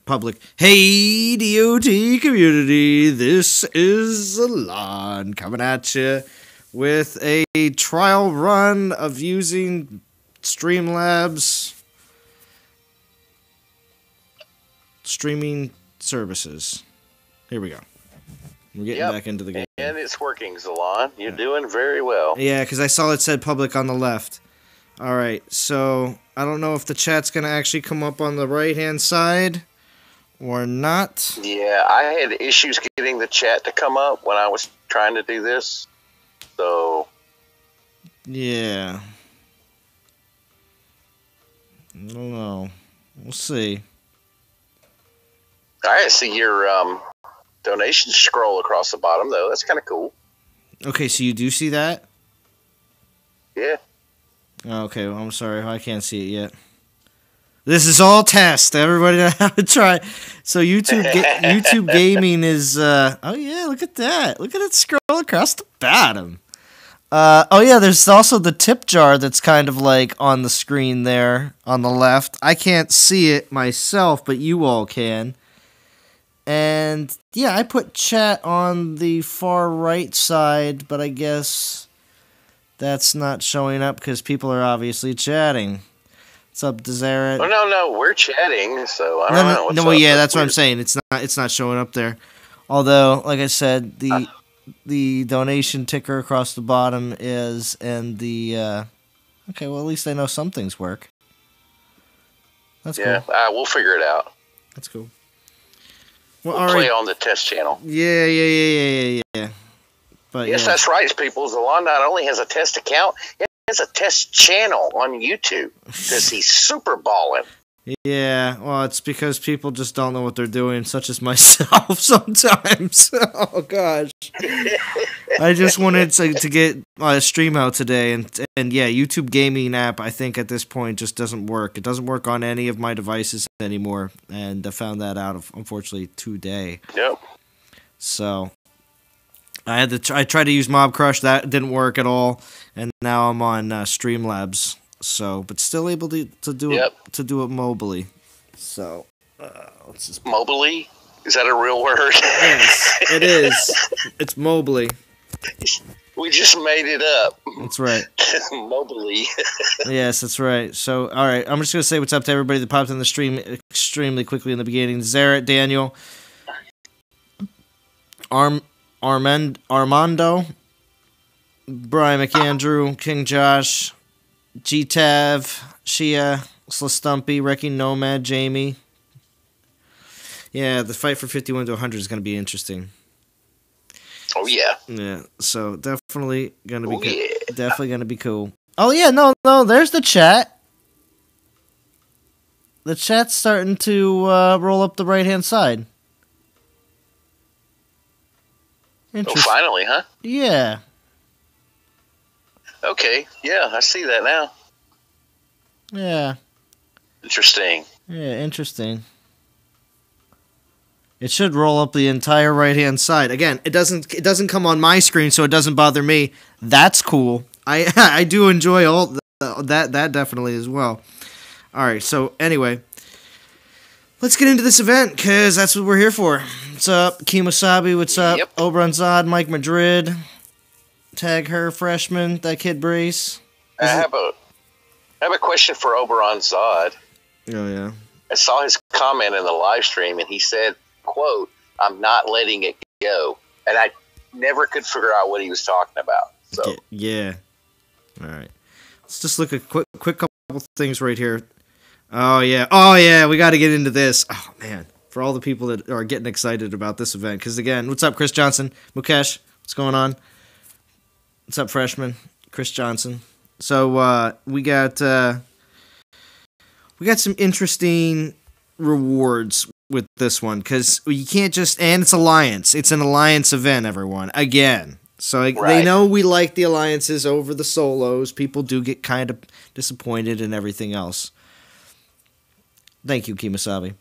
public. Hey, DOT community, this is Zalon coming at you with a trial run of using Streamlabs streaming services. Here we go. We're getting back into the game. And it's working, Zalon. You're doing very well. Yeah, because I saw it said public on the left. All right, so I don't know if the chat's going to actually come up on the right-hand side or not. Yeah, I had issues getting the chat to come up when I was trying to do this. So... yeah. I don't know. We'll see. All right, see your donations scroll across the bottom, though. That's kind of cool. Okay, so you do see that? Yeah. Okay, well, I'm sorry. I can't see it yet. This is all test. Everybody know how to try. So YouTube gaming is... oh, yeah, look at that. Look at it scroll across the bottom. Oh, yeah, there's also the tip jar that's kind of like on the screen there on the left. I can't see it myself, but you all can. And, yeah, I put chat on the far right side, but I guess that's not showing up because people are obviously chatting. What's up, Deseret? Oh, no, we're chatting, so I don't know what's up. Well, yeah, that's what I'm saying. It's not showing up there. Although, like I said, the donation ticker across the bottom is, and the, okay, well, at least I know some things work. That's cool. Yeah, we'll figure it out. That's cool. We'll play on the test channel. Yeah. But yes, that's right, people. Zalon not only has a test account, he has a test channel on YouTube because he's super balling. Yeah, well, it's because people just don't know what they're doing, such as myself sometimes. Oh, gosh. I just wanted to get a stream out today, and yeah, YouTube gaming app, I think at this point, just doesn't work. It doesn't work on any of my devices anymore, and I found that out, unfortunately, today. Yep. So, I tried to use Mob Crush, that didn't work at all, and now I'm on Streamlabs. So, but still able to do it mobily. So, let's just... Mobily? Is that a real word? Yes, it is. It's mobily. We just made it up. That's right. Mobily. Yes, that's right. So, all right, I'm just gonna say what's up to everybody that popped in the stream extremely quickly in the beginning. Zaret, Daniel, Armando, Brian McAndrew, King Josh, G-Tav, Shia, Slastumpy, Wrecking Nomad, Jamie. Yeah, the fight for 51 to 100 is going to be interesting. Oh, yeah. Yeah, so definitely going to be definitely going to be cool. Oh, yeah, no, there's the chat. The chat's starting to roll up the right-hand side. Oh, finally, huh? Yeah. Okay, yeah, I see that now. Yeah. Interesting. Yeah, interesting. It should roll up the entire right-hand side. Again, it doesn't come on my screen, so it doesn't bother me. That's cool. I do enjoy all that definitely as well. All right, so anyway, let's get into this event because that's what we're here for. What's up, Kimosabi? What's up, Yep. Oberon Zod, Mike Madrid? Tag her, freshman, that kid Brace. I have a question for Oberon Zod. Oh, yeah. I saw his comment in the live stream, and he said, quote, "I'm not letting it go." And I never could figure out what he was talking about. So Yeah. All right. Let's just look at quick couple things right here. Oh, yeah. We got to get into this. Oh, man. For all the people that are getting excited about this event. Because, again, what's up, Chris Johnson? Mukesh, what's going on? What's up, freshman? Chris Johnson. So we got some interesting rewards with this one because you can't just, and it's alliance. It's an alliance event, everyone. Again, so they know we like the alliances over the solos. People do get kind of disappointed and everything else. Thank you, Kimasabi.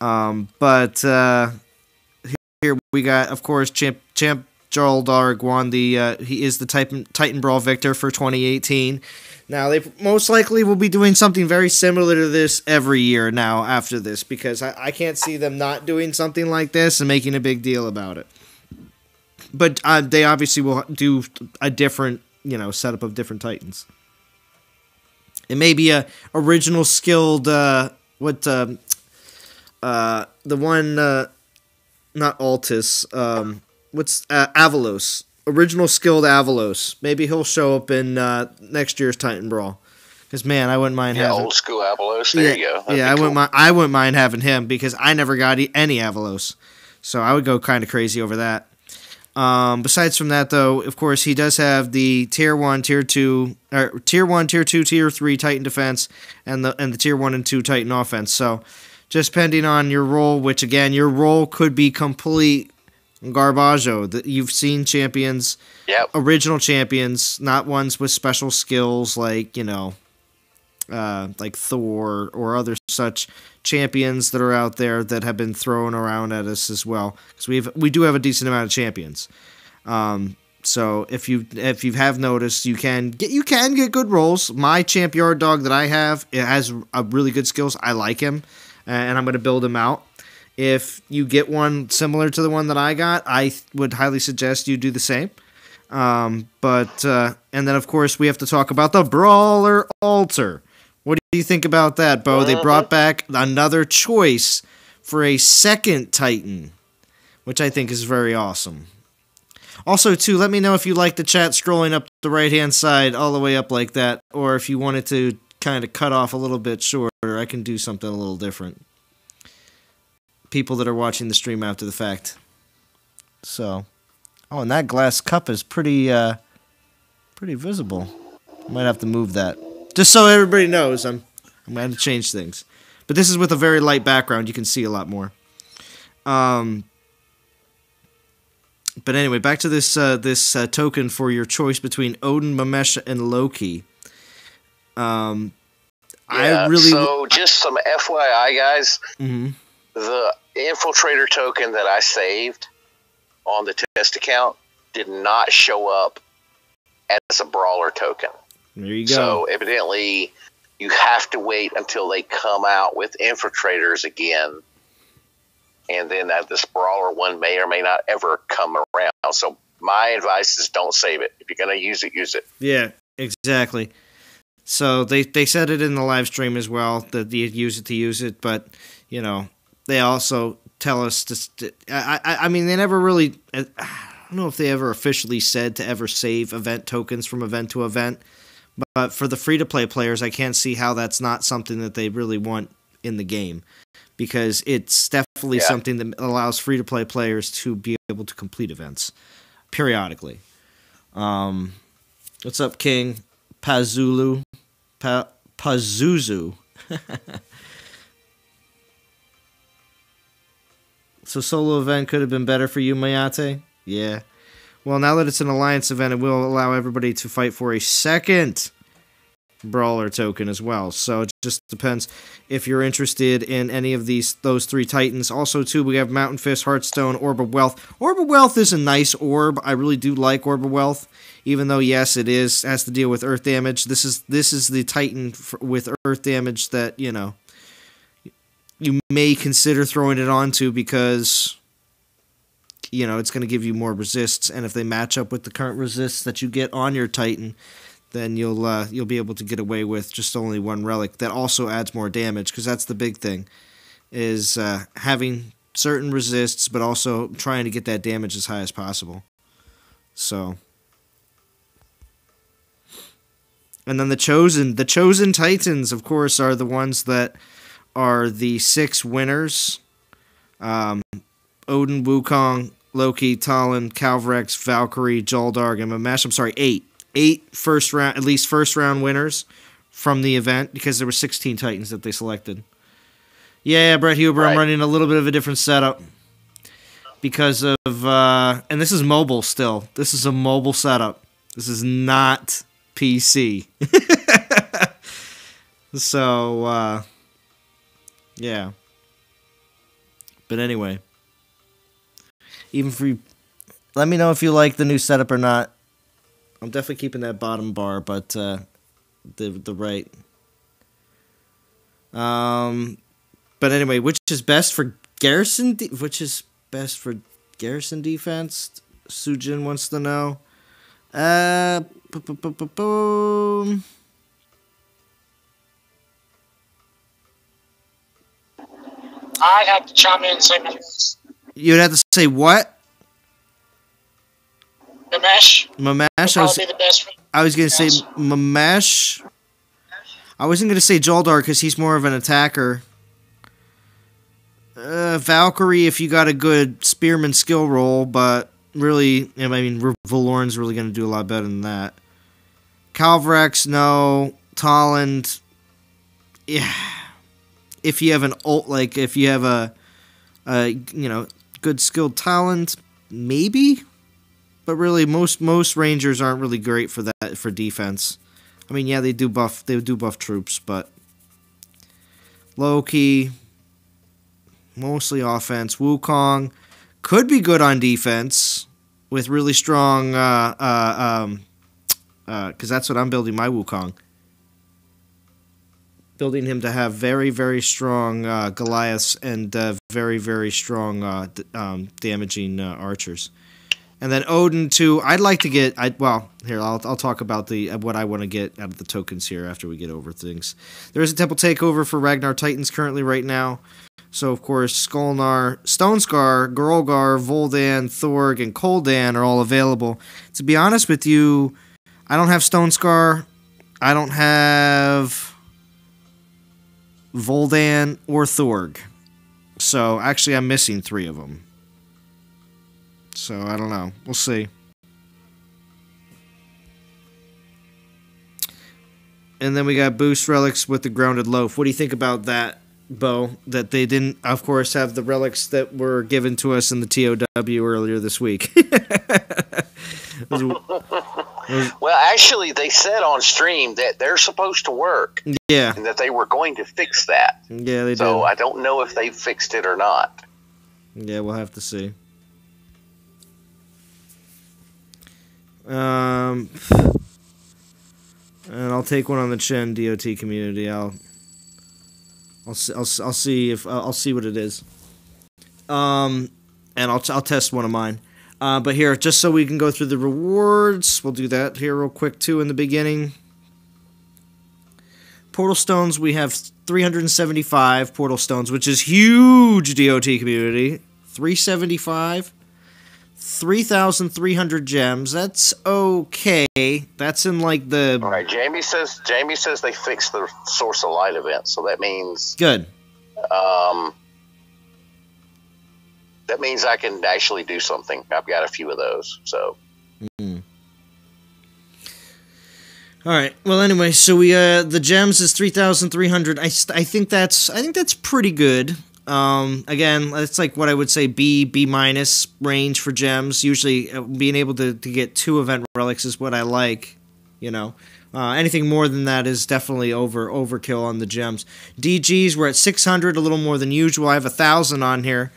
But here we got, of course, Joldarg won he is the Titan Brawl victor for 2018. Now, they most likely will be doing something very similar to this every year now after this, because I can't see them not doing something like this and making a big deal about it. But they obviously will do a different, setup of different Titans. It may be a original skilled, the one, not Altus, Avalos. Original skilled Avalos. Maybe he'll show up in next year's Titan Brawl. Because man, I wouldn't mind having old school Avalos. There you go. That'd be cool. I wouldn't mind having him because I never got any Avalos, so I would go kind of crazy over that. Besides from that, though, of course, he does have the Tier 1, Tier 2, or Tier 1, Tier 2, Tier 3 Titan defense, and the Tier 1 and 2 Titan offense. So, just depending on your role, which again, your role could be complete garbaggio. That you've seen champions, original champions, not ones with special skills like like Thor or other such champions that are out there that have been thrown around at us as well. Because we do have a decent amount of champions. So if you have noticed, you can get good rolls. My champ yard dog that I have, it has a really good skills. I like him, and I'm going to build him out. If you get one similar to the one that I got, I would highly suggest you do the same. And then of course we have to talk about the Brawler Altar. What do you think about that, Bo? They brought back another choice for a second Titan, which I think is very awesome. Also, too, let me know if you like the chat scrolling up the right-hand side all the way up like that, or if you wanted to kind of cut off a little bit shorter, I can do something a little different. People that are watching the stream after the fact. So, and that glass cup is pretty visible. Might have to move that. Just so everybody knows, I'm going to change things. But this is with a very light background. You can see a lot more. But anyway, back to this token for your choice between Odin, Mamesha, and Loki. Just some FYI, guys. Mm-hmm. The Infiltrator token that I saved on the test account did not show up as a Brawler token. There you go. So evidently, you have to wait until they come out with Infiltrators again, and then this Brawler one may or may not ever come around. So my advice is don't save it. If you're going to use it, use it. Yeah, exactly. So they said it in the live stream as well, that you use it to use it, but, they also tell us to... I mean, they never really... I don't know if they ever officially said to ever save event tokens from event to event, but for the free-to-play players, I can't see how that's not something that they really want in the game, because it's definitely something that allows free-to-play players to be able to complete events periodically. What's up, King? Pazuzu. So solo event could have been better for you, Mayate? Yeah. Well, now that it's an alliance event, it will allow everybody to fight for a second Brawler token as well. So it just depends if you're interested in any of those three Titans. Also, too, we have Mountain Fist, Hearthstone, Orb of Wealth. Orb of Wealth is a nice orb. I really do like Orb of Wealth, even though, yes, it has to deal with earth damage. This is the Titan with earth damage that, you may consider throwing it onto because, it's going to give you more resists, and if they match up with the current resists that you get on your Titan, then you'll be able to get away with just only one relic that also adds more damage, because that's the big thing, is having certain resists, but also trying to get that damage as high as possible. So, and then the chosen Titans, of course, are the ones that are the 6 winners. Odin, Wukong, Loki, Talon, Calvrex, Valkyrie, Joldarg, and Mamesh. I'm sorry, 8. 8 first round winners from the event, because there were 16 Titans that they selected. Yeah, Brett Huber, right. I'm running a little bit of a different setup because of, and this is mobile still. This is a mobile setup. This is not PC. So, yeah. But anyway, even for Let me know if you like the new setup or not. I'm definitely keeping that bottom bar, but the right. But anyway, which is best for Garrison? Which is best for Garrison defense? Sujin wants to know. Boom. I'd have to chime in and say Mamesh. You'd have to say what? Mamesh. Mamesh. I was gonna say Mamesh. I wasn't gonna say Joldar because he's more of an attacker. Valkyrie, if you got a good spearman skill roll, but really, I mean, Valoran's really gonna do a lot better than that. Calvrex, no. Tolland, yeah. If you have an ult, like if you have a good skilled talent, maybe. But really, most rangers aren't really great for that for defense. I mean, yeah, they do buff troops, but Loki, mostly offense. Wukong could be good on defense with really strong. Because that's what I'm building my Wukong. Building him to have very, very strong Goliaths and very, very strong damaging archers. And then Odin too. I'd like to get. I'll talk about what I want to get out of the tokens here after we get over things. There is a temple takeover for Ragnar Titans currently right now. So of course Skolnar, Stonescar, Gorolgar, Voldan, Thorg, and Koldan are all available. To be honest with you, I don't have Stonescar. I don't have Voldan or Thorg. So, actually, I'm missing 3 of them. So, I don't know. We'll see. And then we got Boost Relics with the Grounded Loaf. What do you think about that, Bo? That they didn't, of course, have the relics that were given to us in the TOW earlier this week. Well, actually, they said on stream that they're supposed to work. Yeah. And that they were going to fix that. Yeah, they did. So I don't know if they fixed it or not. Yeah, we'll have to see. And I'll take one on the chin, DOT community. I'll see if I'll see what it is. And I'll test one of mine. But here, just so we can go through the rewards, we'll do that here real quick, too, in the beginning. Portal Stones, we have 375 Portal Stones, which is huge, DOT community. 375. 3,300 gems. That's okay. That's in, like, the... All right, Jamie says they fixed the Source of Light event, so that means... Good. That means I can actually do something. I've got a few of those, so. Mm. All right. Well, anyway, so we the gems is 3,300. I think that's pretty good. Again, it's like what I would say B minus range for gems. Usually, being able to get 2 event relics is what I like. You know, anything more than that is definitely overkill on the gems. DGs, we're at 600, a little more than usual. I have 1,000 on here.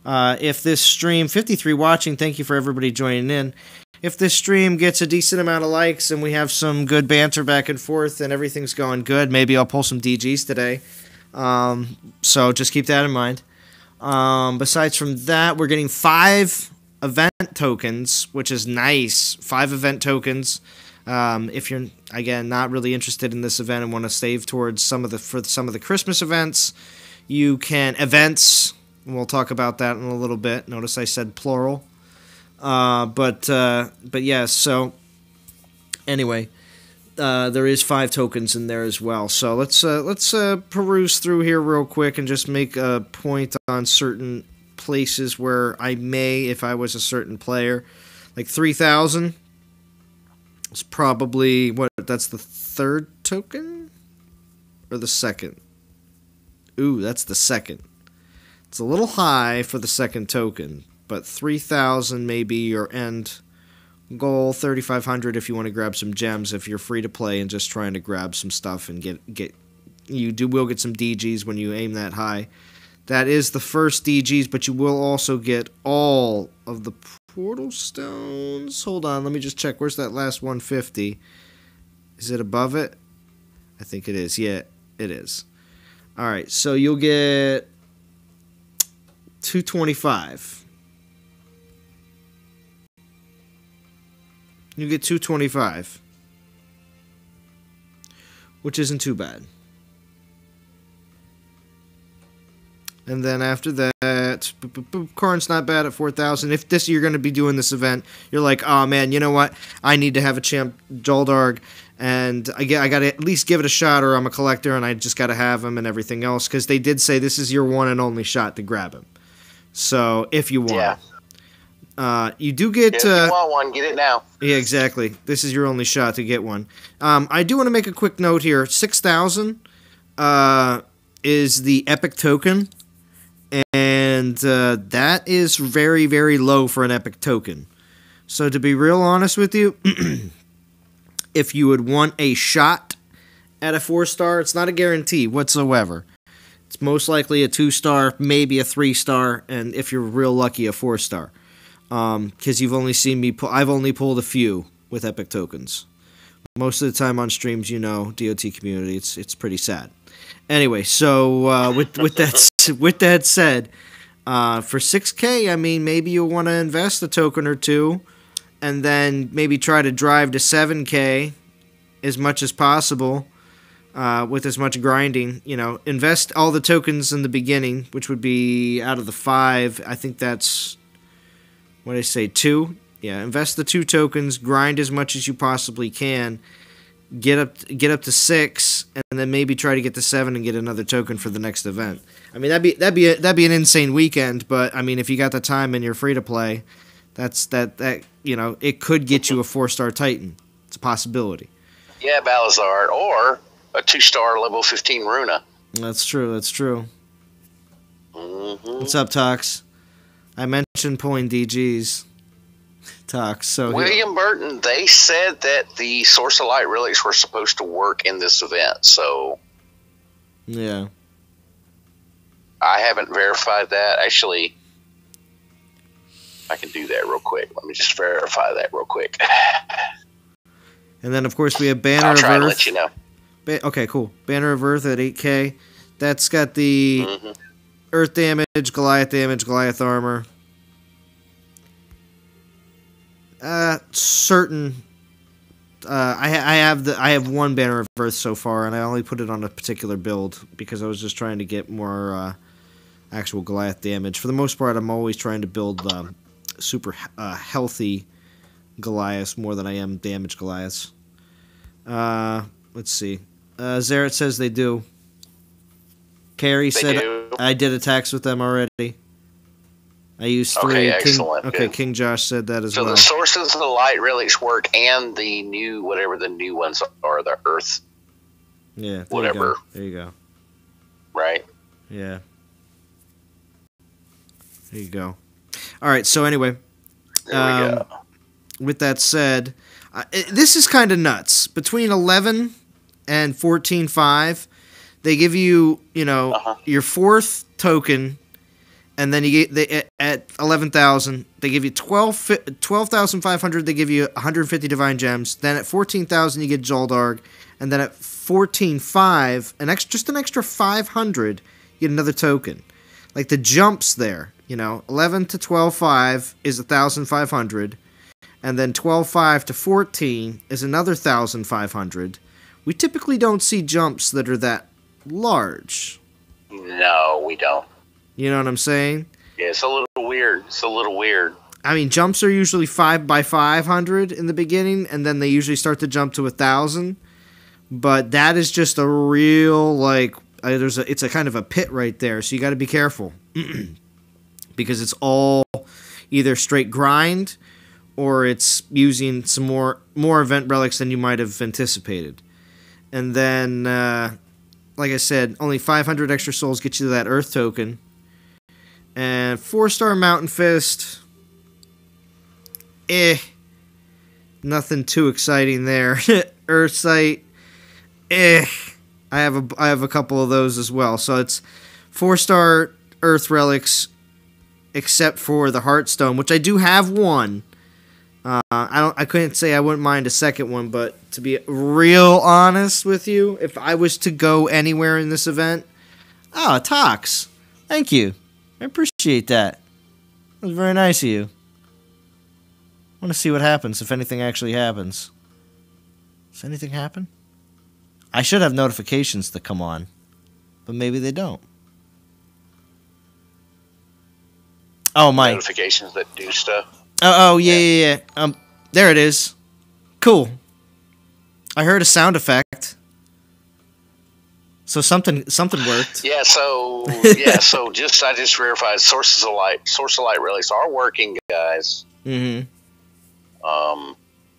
If this stream, 53 watching, thank you for everybody joining in. If this stream gets a decent amount of likes and we have some good banter back and forth and everything's going good, maybe I'll pull some DGs today. So just keep that in mind. Besides from that, we're getting 5 event tokens, which is nice. 5 event tokens. If you're, again, not really interested in this event and want to save towards some of the Christmas events, you can events. We'll talk about that in a little bit. Notice I said plural. But yeah, so anyway, there is 5 tokens in there as well. So let's peruse through here real quick and just make a point on certain places where I may, if I was a certain player, like 3,000 is probably that's the 3rd token or the 2nd. Ooh, that's the 2nd. It's a little high for the 2nd token, but 3,000 may be your end goal. 3,500 if you want to grab some gems. If you're free to play and just trying to grab some stuff and will get some DGs when you aim that high. That is the first DGs, but you will also get all of the Portal Stones. Hold on, let me just check. Where's that last 150? Is it above it? I think it is. Yeah, it is. All right, so you'll get 225. You get 225, which isn't too bad. And then after that, Corn's not bad at 4,000. If you're going to be doing this event, you're like, oh man, you know what? I need to have a champ Joldarg, and I got to at least give it a shot, or I'm a collector, and I just got to have him and everything else, because they did say this is your one and only shot to grab him. So if you want, you do get. If you want one, get it now. Yeah, exactly. This is your only shot to get one. I do want to make a quick note here. 6,000 is the epic token. And that is very, very low for an epic token. So to be real honest with you, if you would want a shot at a 4-star, it's not a guarantee whatsoever. It's most likely a 2-star, maybe a 3-star, and if you're real lucky, a 4-star. Because you've only seen me I've only pulled a few with epic tokens. Most of the time on streams, you know, DOT community, it's pretty sad. Anyway, so with that said, for 6K, I mean, maybe you'll want to invest a token or two, and then maybe try to drive to 7K as much as possible, with as much grinding. You know, invest all the tokens in the beginning, which would be out of the 5. I think that's what did I say, 2. Yeah, invest the 2 tokens, grind as much as you possibly can. Get up to 6, and then maybe try to get to 7 and get another token for the next event. I mean, that'd be an insane weekend. But I mean, if you got the time and you're free to play, that you know, it could get you a 4-star Titan. It's a possibility. Yeah, Balazard, or a 2-star level 15 Runa. That's true. That's true. Mm-hmm. What's up, Tox? I mentioned pulling DGs. Tox. So William Burton, they said that the Source of Light relics were supposed to work in this event, so yeah, I haven't verified that. Actually, I can do that real quick. Let me just verify that real quick. And then, of course, we have Banner I'll try of to Earth. let you know. Okay, cool. Banner of Earth at 8K. That's got the Earth damage, Goliath armor. Certain. I have one Banner of Earth so far, and I only put it on a particular build because I was just trying to get more actual Goliath damage. For the most part, I'm always trying to build super healthy Goliaths more than I am damaged Goliaths. Let's see. Zaret says they do. Carrie said I did attacks with them already. I used 3. Okay, excellent. Okay, King Josh said that as well. well. So the Sources of the Light relics work, and the new, whatever the new ones are, the Earth. Yeah, whatever. There you go. Right? Yeah. There you go. All right, so anyway. There we go. With that said, this is kind of nuts. Between 11 and 14.5, they give you, you know, your 4th token. And then at 11,000, they give you 12,500. They give you 150 divine gems. Then at 14,000, you get Joldarg, and then at 14.5, just an extra 500, you get another token. Like the jumps there, you know, 11 to 12.5 is 1,500, and then 12.5 to 14 is another 1,500. We typically don't see jumps that are that large. No, we don't. You know what I'm saying? Yeah, it's a little weird. I mean, jumps are usually 5 by 500 in the beginning, and then they usually start to jump to 1,000. But that is just a real, like, it's a kind of a pit right there, so you got to be careful. Because it's all either straight grind, or it's using some more event relics than you might have anticipated. And then, like I said, only 500 extra souls get you that Earth token. And 4-star Mountain Fist, nothing too exciting there. Earth Sight, I have a couple of those as well. So it's 4-star Earth relics except for the Hearthstone, which I do have one. I couldn't say I wouldn't mind a second one, but to be real honest with you, if I was to go anywhere in this event, Tox, thank you. I appreciate that. That was very nice of you. I want to see what happens, if anything actually happens. Does anything happen? I should have notifications that come on, but maybe they don't. Oh, my. Notifications that do stuff. Oh, yeah. There it is. Cool. I heard a sound effect. So something worked. Yeah, so I just verified source of light relics are working, guys. Mm-hmm.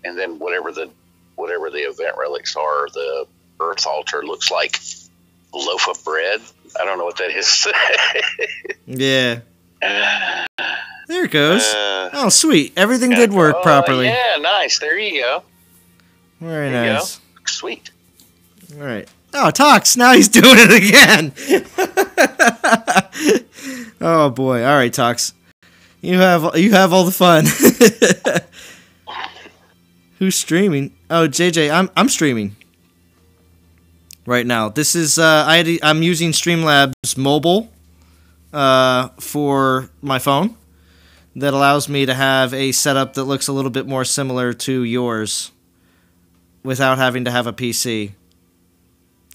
And then whatever the event relics are, the Earth altar looks like a loaf of bread. I don't know what that is. Yeah. There it goes. Oh, sweet. Everything did work properly. Yeah, nice. There you go. Very nice. Sweet. All right. Oh, Tox. Now he's doing it again. Oh, boy. All right, Tox. You have all the fun. Who's streaming? Oh, JJ. I'm streaming right now. This is I'm using Streamlabs Mobile for my phone. That allows me to have a setup that looks a little bit more similar to yours without having to have a PC.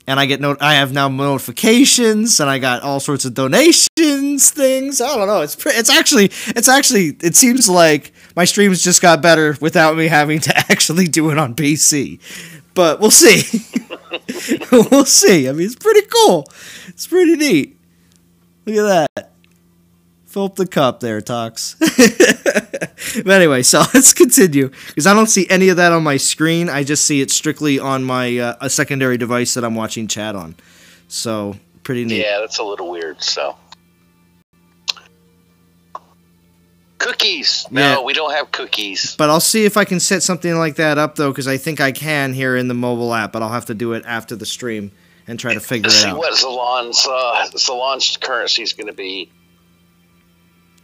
And I have now notifications, and I got all sorts of donations, things. I don't know. It seems like my streams just got better without me having to actually do it on PC. But we'll see. We'll see. I mean, it's pretty cool. It's pretty neat. Look at that. Fill up the cup there, Tox. But anyway, so let's continue. Because I don't see any of that on my screen. I just see it strictly on my a secondary device that I'm watching chat on. So, pretty neat. Yeah, that's a little weird, so. Cookies. No, we don't have cookies. But I'll see if I can set something like that up, though, because I think I can here in the mobile app. But I'll have to do it after the stream and try to figure it out. See what Zalon's currency is going to be.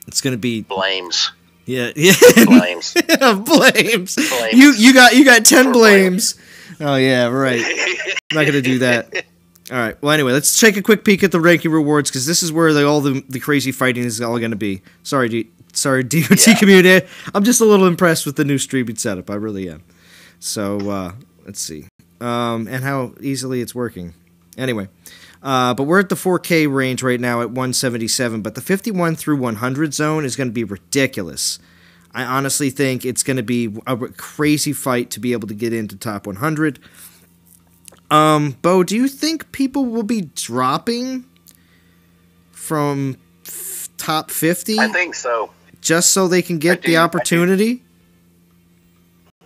It's going to be blames. Yeah. Blames. Blames. You got 10 blames. Oh yeah, right. I'm not going to do that. All right. Well, anyway, let's take a quick peek at the ranking rewards because this is where all the crazy fighting is all going to be. Sorry, DOT community. I'm just a little impressed with the new streaming setup. I really am. So let's see, and how easily it's working. Anyway. But we're at the 4K range right now at 177, but the 51 through 100 zone is going to be ridiculous. I honestly think it's going to be a crazy fight to be able to get into top 100. Bo, do you think people will be dropping from top 50? I think so. Just so they can get the opportunity?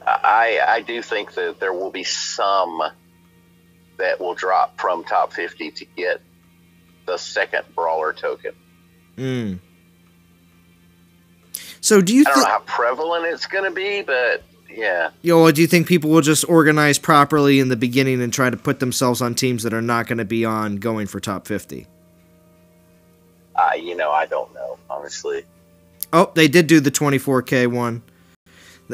I do think that there will be some that will drop from top 50 to get the second brawler token. So do you? I don't know how prevalent it's going to be, but yeah. Do you think people will just organize properly in the beginning and try to put themselves on teams that are not going to be on going for top 50? I don't know, honestly. Oh, they did do the 24K one.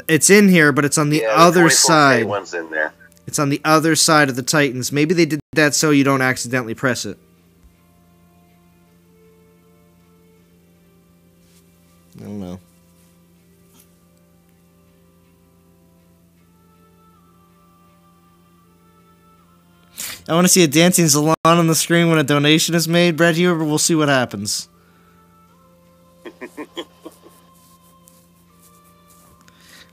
It's in here, but it's on the other side. The 24K one's in there. It's on the other side of the Titans. Maybe they did that so you don't accidentally press it. I don't know. I want to see a dancing Zalon on the screen when a donation is made. Brad Huber, we'll see what happens.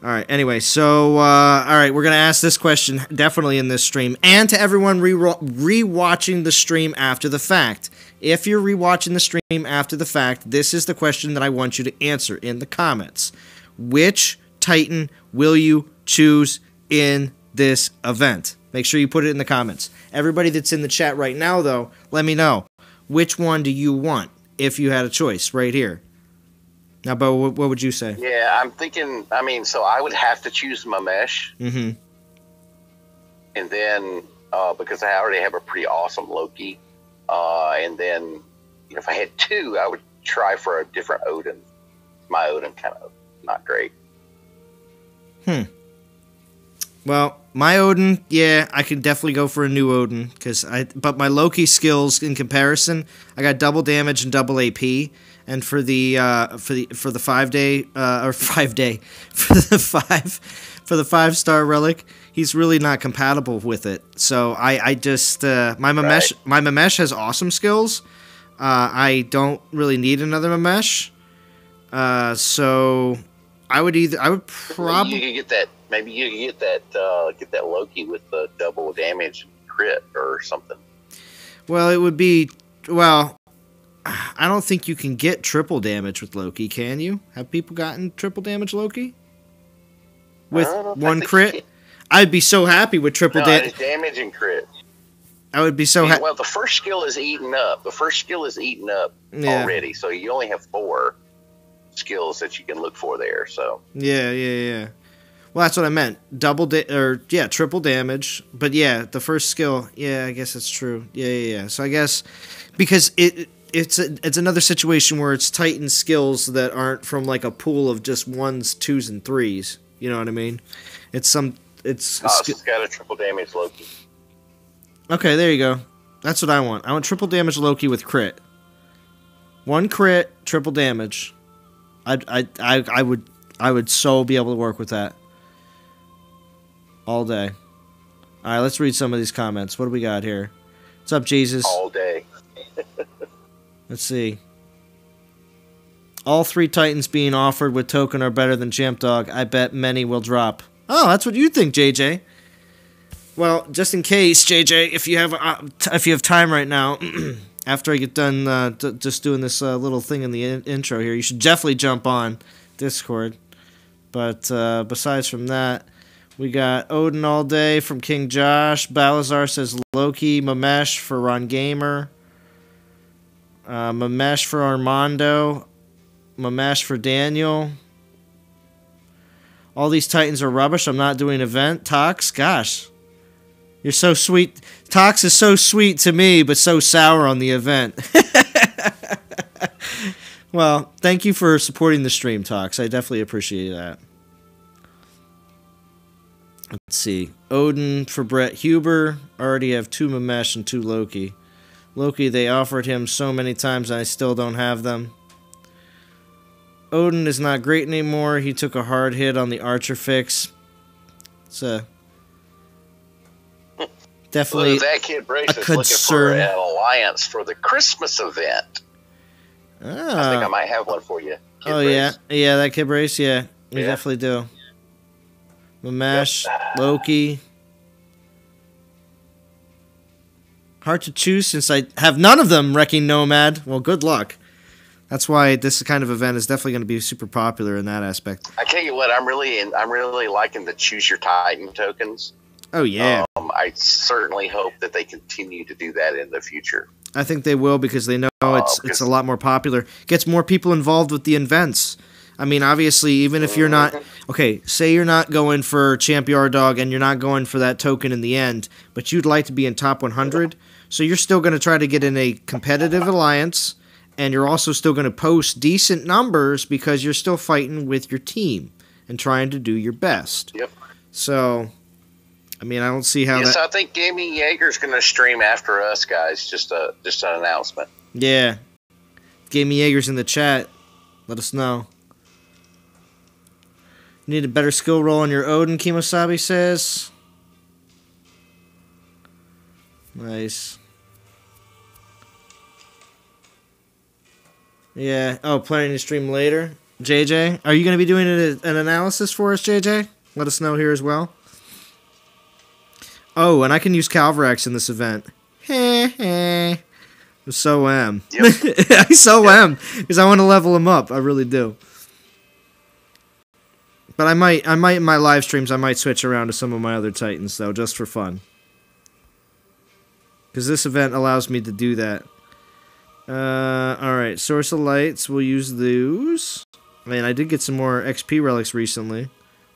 All right, anyway, so, all right, we're going to ask this question definitely in this stream, and to everyone re-watching the stream after the fact. If you're re-watching the stream after the fact, this is the question that I want you to answer in the comments. Which Titan will you choose in this event? Make sure you put it in the comments. Everybody that's in the chat right now, though, let me know. Which one do you want if you had a choice right here? Now, Bo, what would you say? Yeah, I'm thinking, so I would have to choose Mamesh. Mm-hmm. And then, because I already have a pretty awesome Loki. And then, if I had two, I would try for a different Odin. my Odin kind of not great. Well, my Odin, yeah, I could definitely go for a new Odin but my Loki skills in comparison, I got double damage and double AP, and for the 5-day for the 5-star relic, he's really not compatible with it. So I just my Mamesh has awesome skills. I don't really need another Mamesh. So I would probably Maybe you could get that Loki with the double damage crit or something. Well, I don't think you can get triple damage with Loki, can you? Have people gotten triple damage Loki? With one crit? I'd be so happy with triple damage. Damage and crit. I would be so happy. Well, the first skill is eaten up. Already, so you only have 4 skills that you can look for there. So yeah. Well, that's what I meant. Triple damage. But yeah, the first skill. Yeah, I guess that's true. Yeah. So I guess because it's another situation where it's Titan skills that aren't from like a pool of just 1s, 2s, and 3s. You know what I mean? It's got a triple damage Loki. Okay, there you go. That's what I want. I want triple damage Loki with crit. 1 crit, triple damage. I would so be able to work with that all day. All right, let's read some of these comments. What do we got here? What's up, Jesus? All day. Let's see. All 3 Titans being offered with token are better than Champ Dog. I bet many will drop. Oh, that's what you think, JJ. Well, just in case, JJ, if you have time right now, after I get done just doing this little thing in the intro here, you should definitely jump on Discord. But besides from that, we got Odin all day from King Josh. Balazar says Loki. Mamesh for Ron Gamer. Mamesh for Armando. Mamesh for Daniel. All these Titans are rubbish. I'm not doing an event. Tox, gosh. You're so sweet. Tox is so sweet to me, but so sour on the event. Well, thank you for supporting the stream, Tox. I definitely appreciate that. Let's see. Odin for Brett Huber. Already have 2 Mamesh and 2 Loki. Loki, they offered him so many times and I still don't have them. Odin is not great anymore. He took a hard hit on the Archer fix. It's definitely that kid Brace is looking for an alliance for the Christmas event. I think I might have one for you. Brace. Yeah, that Kid Brace, yeah. We definitely do. Mamesh, Loki. Hard to choose since I have none of them, Wrecking Nomad. Well, good luck. That's why this kind of event is definitely going to be super popular in that aspect. I tell you what, I'm really liking the Choose Your Titan tokens. Oh yeah. I certainly hope that they continue to do that in the future. I think they will because they know it's a lot more popular. Gets more people involved with the events. I mean, obviously, even if you're not say you're not going for Champ Yard Dog and you're not going for that token in the end, but you'd like to be in top 100, so you're still going to try to get in a competitive alliance. And you're also still going to post decent numbers because you're still fighting with your team and trying to do your best. Yep. So, I mean, I don't see how I think Gaming Jaeger's going to stream after us, guys. Just an announcement. Yeah. Gaming Jaeger's in the chat. Let us know. Need a better skill roll on your Odin, Kimosabi says. Nice. Yeah. Oh, planning to stream later. JJ, are you going to be doing an analysis for us, JJ? Let us know here as well. Oh, and I can use Calvarax in this event. So am. Yep. I am because I want to level him up. I really do. But I might in my live streams I might switch around to some of my other Titans though, just for fun. Because this event allows me to do that. Alright, Source of Lights, we'll use those. I mean, I did get some more XP relics recently,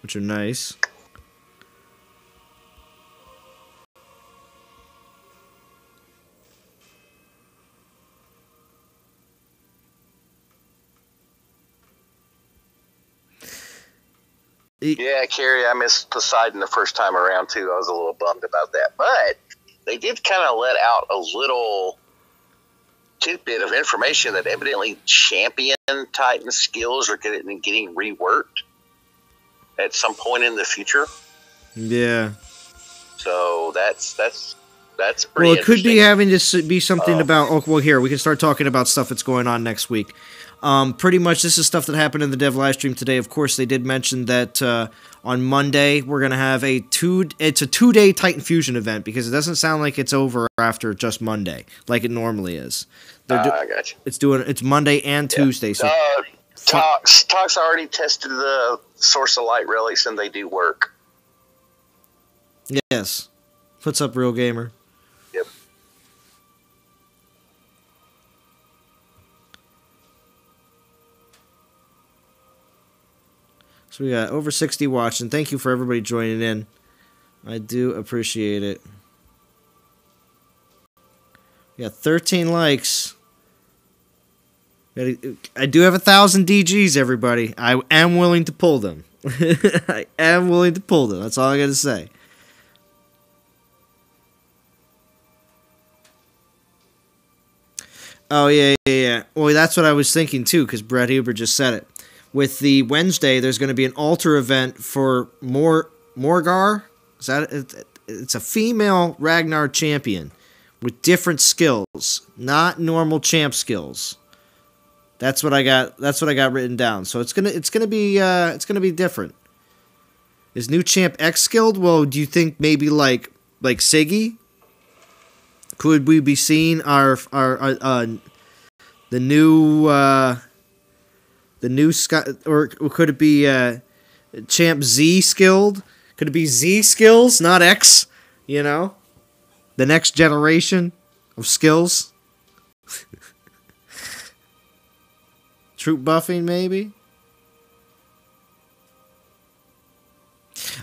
which are nice. Yeah, Carrie, I missed Poseidon the first time around, too. I was a little bummed about that. But they did kind of let out a little tidbit of information that evidently champion Titan skills are getting reworked at some point in the future. Yeah. So that's pretty well, it could be interesting. having to be something about. Oh, well, here we can start talking about stuff that's going on next week. Pretty much, this is stuff that happened in the dev live stream today. Of course, they did mention that on Monday we're gonna have a 2-day Titan Fusion event because it doesn't sound like it's over after just Monday like it normally is. I got you. It's Monday and Tuesday. So Tox already tested the Source of Light relics and they do work. Yes. What's up, Real Gamer? Yep. So we got over 60 watching. Thank you for everybody joining in. I do appreciate it. We got 13 likes. I do have 1,000 DGs, everybody. I am willing to pull them. I am willing to pull them. That's all I got to say. Oh, yeah. Well, that's what I was thinking, too, because Brett Huber just said it. With the Wednesday, there's going to be an altar event for Morgar. It's a female Ragnar champion with different skills, not normal champ skills. That's what I got. That's what I got written down. So it's gonna be different. Is new champ X skilled? Well, do you think maybe like Siggy? Could we be seeing the new Sky, or could it be champ Z skilled? Could it be Z skills, not X? You know, the next generation of skills. Troop buffing, maybe?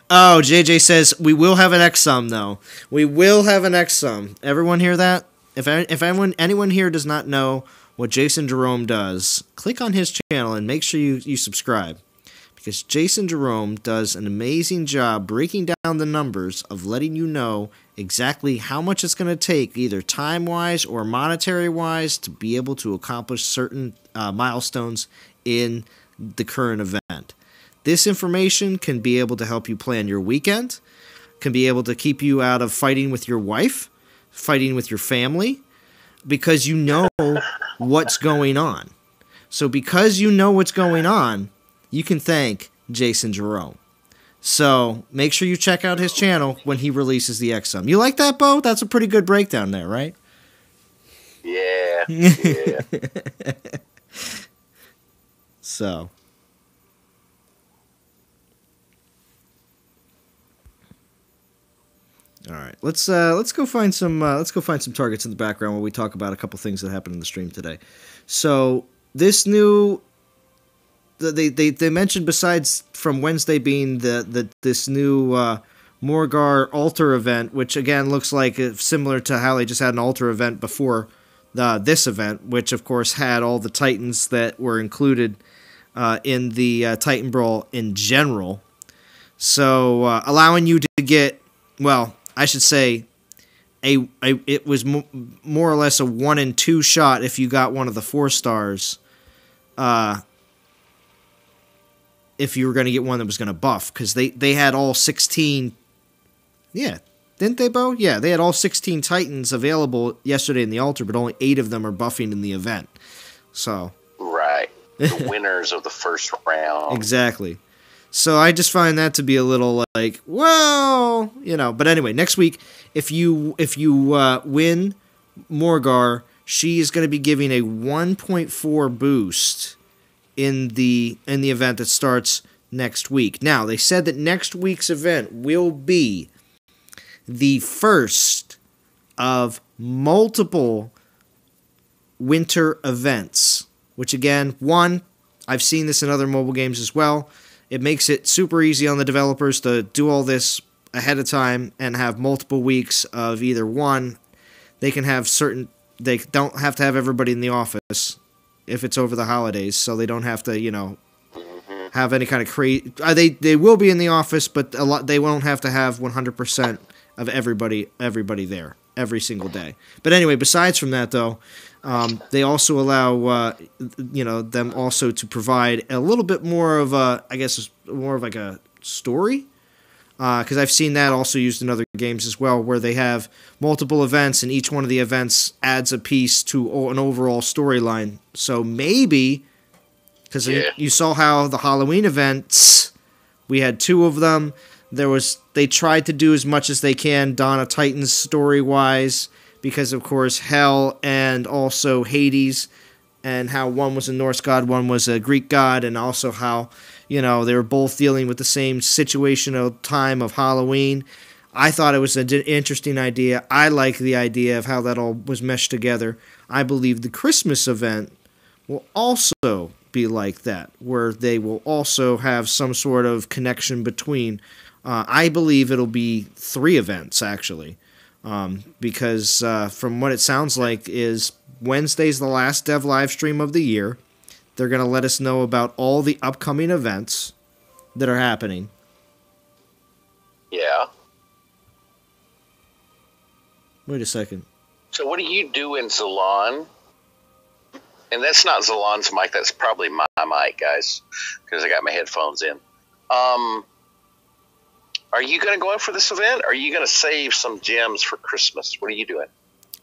Oh, JJ says, we will have an X-Sum, though. We will have an X-Sum. Everyone hear that? If anyone here does not know what Jason Jerome does, click on his channel and make sure you subscribe. Because Jason Jerome does an amazing job breaking down the numbers of letting you know exactly how much it's going to take, either time-wise or monetary-wise, to be able to accomplish certain milestones in the current event. This information can be able to help you plan your weekend, can be able to keep you out of fighting with your wife, fighting with your family, because you know what's going on. So because you know what's going on, you can thank Jason Jerome. So make sure you check out his channel when he releases the X-Sum. You like that, Bo? That's a pretty good breakdown there, right? Yeah. So. All right, let's go find some targets in the background while we talk about a couple things that happened in the stream today. So this new, they mentioned, besides from Wednesday being this new Morgar altar event, which again looks like similar to how they just had an altar event before this event, which of course had all the Titans that were included in the Titan Brawl in general. So allowing you to get, well, I should say, it was more or less a 1 and 2 shot if you got one of the 4 stars. If you were going to get one that was going to buff, because they had all 16. Yeah, didn't they, Bo? Yeah, they had all 16 Titans available yesterday in the altar, but only 8 of them are buffing in the event. So right, the winners of the first round. Exactly. So I just find that to be a little like, well, you know. But anyway, next week, if you win Morgar, she is going to be giving a 1.4 boost in the event that starts next week. Now, they said that next week's event will be the first of multiple winter events, which again, one, I've seen this in other mobile games as well. It makes it super easy on the developers to do all this ahead of time and have multiple weeks of either one. They can have they don't have to have everybody in the office if it's over the holidays, so they don't have to, have any kind of crazy. They will be in the office, but they won't have to have 100% of everybody there every single day. But anyway, besides from that though, they also allow them also to provide a little bit more of more of like a story. Because I've seen that also used in other games as well, where they have multiple events, and each one of the events adds a piece to an overall storyline. So maybe, because you saw how the Halloween events, we had 2 of them. They tried to do as much as they can, Dawn of Titans story-wise, because of course Hell and also Hades, and how one was a Norse god, one was a Greek god, and also how they were both dealing with the same situational time of Halloween. I thought it was an interesting idea. I like the idea of how that all was meshed together. I believe the Christmas event will also be like that, where they will also have some sort of connection between. I believe it'll be 3 events, actually, because from what it sounds like is Wednesday's the last dev live stream of the year. They're going to let us know about all the upcoming events that are happening. Yeah. Wait a second. So what do you do in Zalon? And that's not Zalon's mic. That's probably my mic, guys, because I got my headphones in. Are you going to go in for this event? Or are you going to save some gems for Christmas? What are you doing?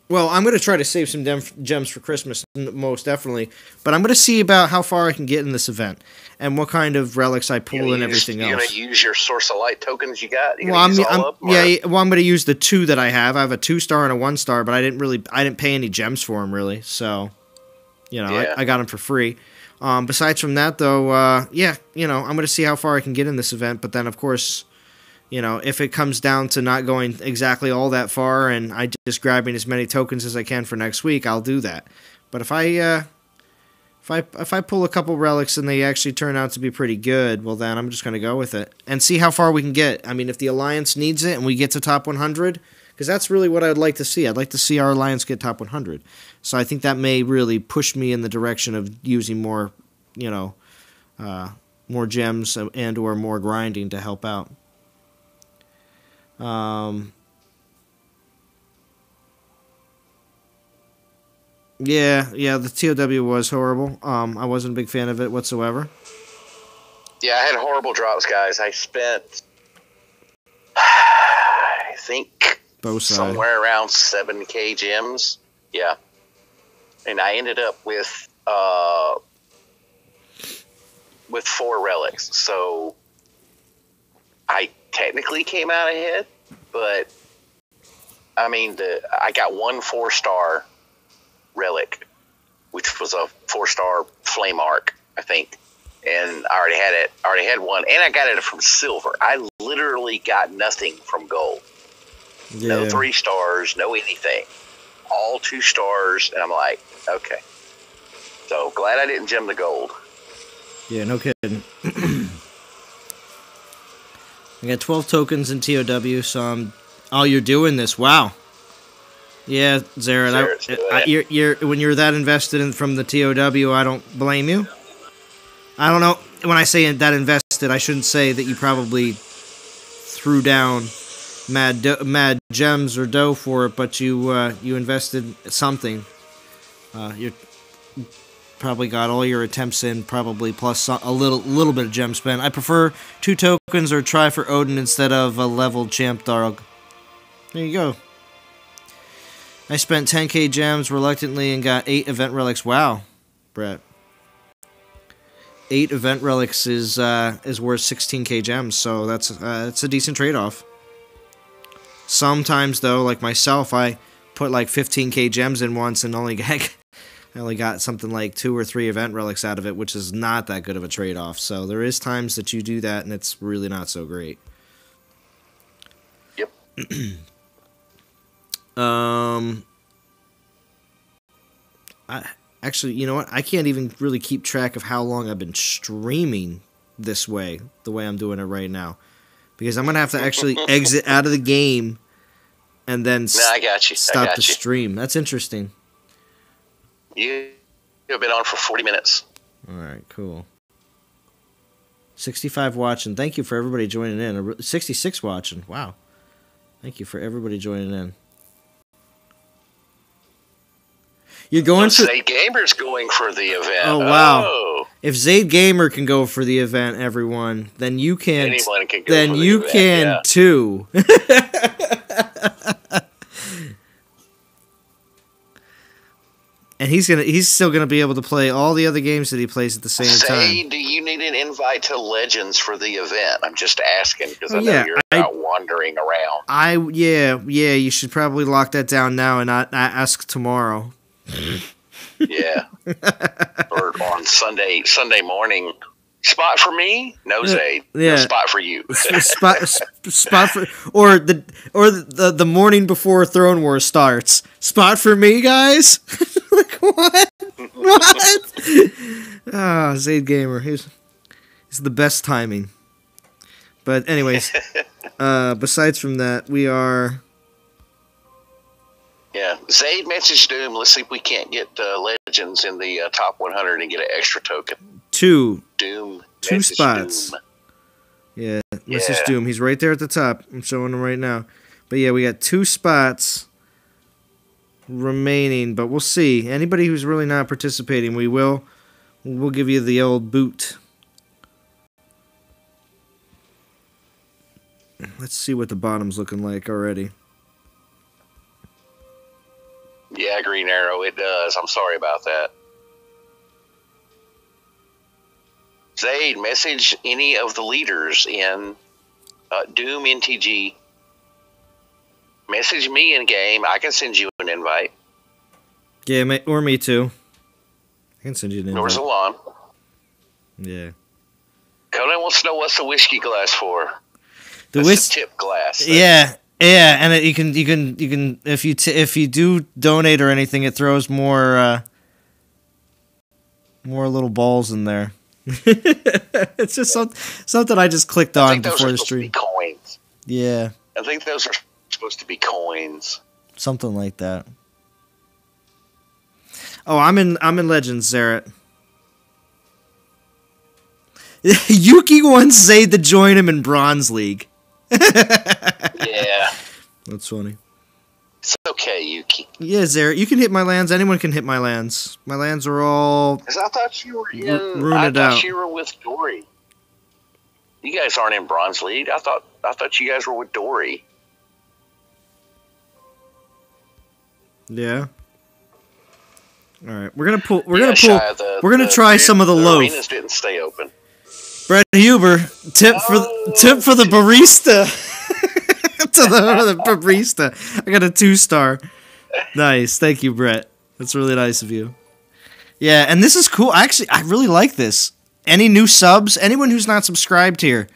Well, I'm going to try to save some gems for Christmas, most definitely. But I'm going to see about how far I can get in this event and what kind of relics I pull and everything else. You're going to use your Source of Light tokens you got? I'm going to use the 2 that I have. I have a 2-star and a 1-star, but I didn't pay any gems for them, really. So, I got them for free. Besides from that, though, I'm going to see how far I can get in this event. But then, of course, if it comes down to not going exactly all that far and I just grabbing as many tokens as I can for next week, I'll do that. But if I pull a couple relics and they actually turn out to be pretty good, well then I'm just going to go with it and see how far we can get. I mean, if the Alliance needs it and we get to top 100, because that's really what I'd like to see. I'd like to see our Alliance get top 100. So I think that may really push me in the direction of using more, more gems and or more grinding to help out. The TOW was horrible. I wasn't a big fan of it whatsoever. Yeah, I had horrible drops, guys. I spent, I think, somewhere around 7K gems. Yeah. And I ended up with 4 relics. So I technically came out ahead, but I mean, I got 1 4-star relic, which was a 4-star flame arc, I think, and I already had it. I already had 1, and I got it from silver. I literally got nothing from gold. Yeah. No 3 stars, no anything. All 2 stars, and I'm like, okay. So glad I didn't gem the gold. Yeah, no kidding. I got 12 tokens in TOW, so you're doing this. Wow. Yeah, Zared, when you're that invested from the TOW, I don't blame you. I don't know. When I say that invested, I shouldn't say that you probably threw down mad gems or dough for it, but you invested something. You probably got all your attempts in, probably plus a little bit of gem spend. I prefer 2 tokens or try for Odin instead of a leveled champ dog. There you go. I spent 10k gems reluctantly and got 8 event relics. Wow, Brett. 8 event relics is worth 16k gems, so that's a decent trade-off. Sometimes though, like myself, I put like 15k gems in once and only got something like 2 or 3 event relics out of it, which is not that good of a trade-off. So there is times that you do that, and it's really not so great. Yep. Actually, you know what? I can't even really keep track of how long I've been streaming this way, the way I'm doing it right now. Because I'm going to have to actually exit out of the game and then stop the stream. That's interesting. You've been on for 40 minutes. All right, cool. 65 watching. Thank you for everybody joining in. 66 watching. Wow. Thank you for everybody joining in. You're going for... Zade Gamer's going for the event. Oh, wow. Oh. If Zade Gamer can go for the event, everyone, then you can... Anyone can go then for the you event, can, yeah. too. And he's still gonna be able to play all the other games that he plays at the same time. Do you need an invite to Legends for the event? I'm just asking because I know yeah, you're out wandering around. Yeah, you should probably lock that down now and not ask tomorrow. Yeah, or on Sunday morning. Spot for me? No, Zade. Yeah. No spot for you. spot for or the morning before Throne War starts. Spot for me, guys. Like what? What? Ah, Zade Gamer. He's the best timing. But anyways, besides from that, we are. Yeah, Zade message Doom. Let's see if we can't get Legends in the top 100 and get an extra token. Two spots. Doom. Yeah, message Doom. He's right there at the top. I'm showing him right now. But yeah, we got 2 spots remaining, but we'll see. Anybody who's really not participating, we'll give you the old boot. Let's see what the bottom's looking like already. Yeah, Green Arrow, it does. I'm sorry about that. Zade, message any of the leaders in Doom NTG. Message me in game. I can send you an invite. Yeah, or me too. I can send you an invite. Or Zalon. Yeah. Conan wants to know what's the whiskey glass for. The tip glass. Yeah, and you can if you do donate or anything, it throws more little balls in there. It's just something I just clicked on before the stream. Coins. Yeah. I think those are supposed to be coins. Something like that. Oh, I'm in Legends, Zaret. Yuki wants Zade to join him in Bronze League. Yeah. That's funny. It's okay, Yuki. Yeah, Zaret, you can hit my lands. Anyone can hit my lands. My lands are all... Because I thought you were you were with Dory. You guys aren't in Bronze League. I thought you guys were with Dory. Yeah. All right, we're gonna try some of the loaf. The arenas didn't stay open. Brett Huber, tip for the barista. To the barista. I got a 2-star. Nice, thank you, Brett. That's really nice of you. Yeah, and this is cool. I really like this. Any new subs? Anyone who's not subscribed here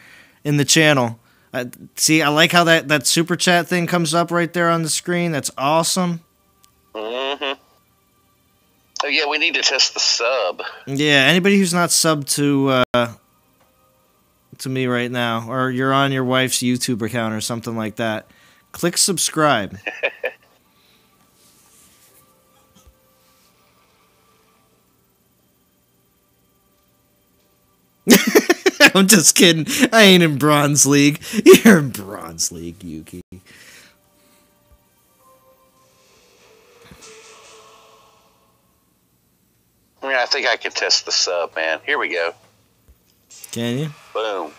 in the channel? See, I like how that super chat thing comes up right there on the screen. That's awesome. Mm-hmm. Oh yeah, we need to test the sub. Yeah, anybody who's not subbed to me right now, or you're on your wife's YouTube account or something like that, click subscribe. I'm just kidding. I ain't in Bronze League. You're in Bronze League, Yuki. I think I can test the sub, man. Here we go. Can you? Boom.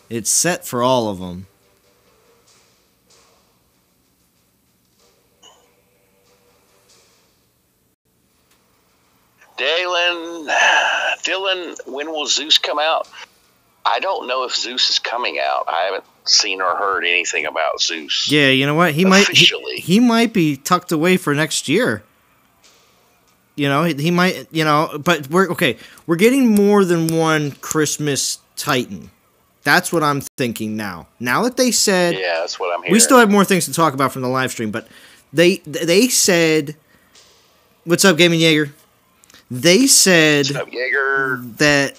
It's set for all of them. Dylan, when will Zeus come out? I don't know if Zeus is coming out. I haven't seen or heard anything about Zeus. Yeah, you know what? He might be tucked away for next year. You know, he might, but we're getting more than one Christmas Titan. That's what I'm thinking now. Now that they said... Yeah, that's what I'm hearing. We still have more things to talk about from the live stream, but they said... What's up, Gaming Jaeger? They said... What's up, Jaeger? That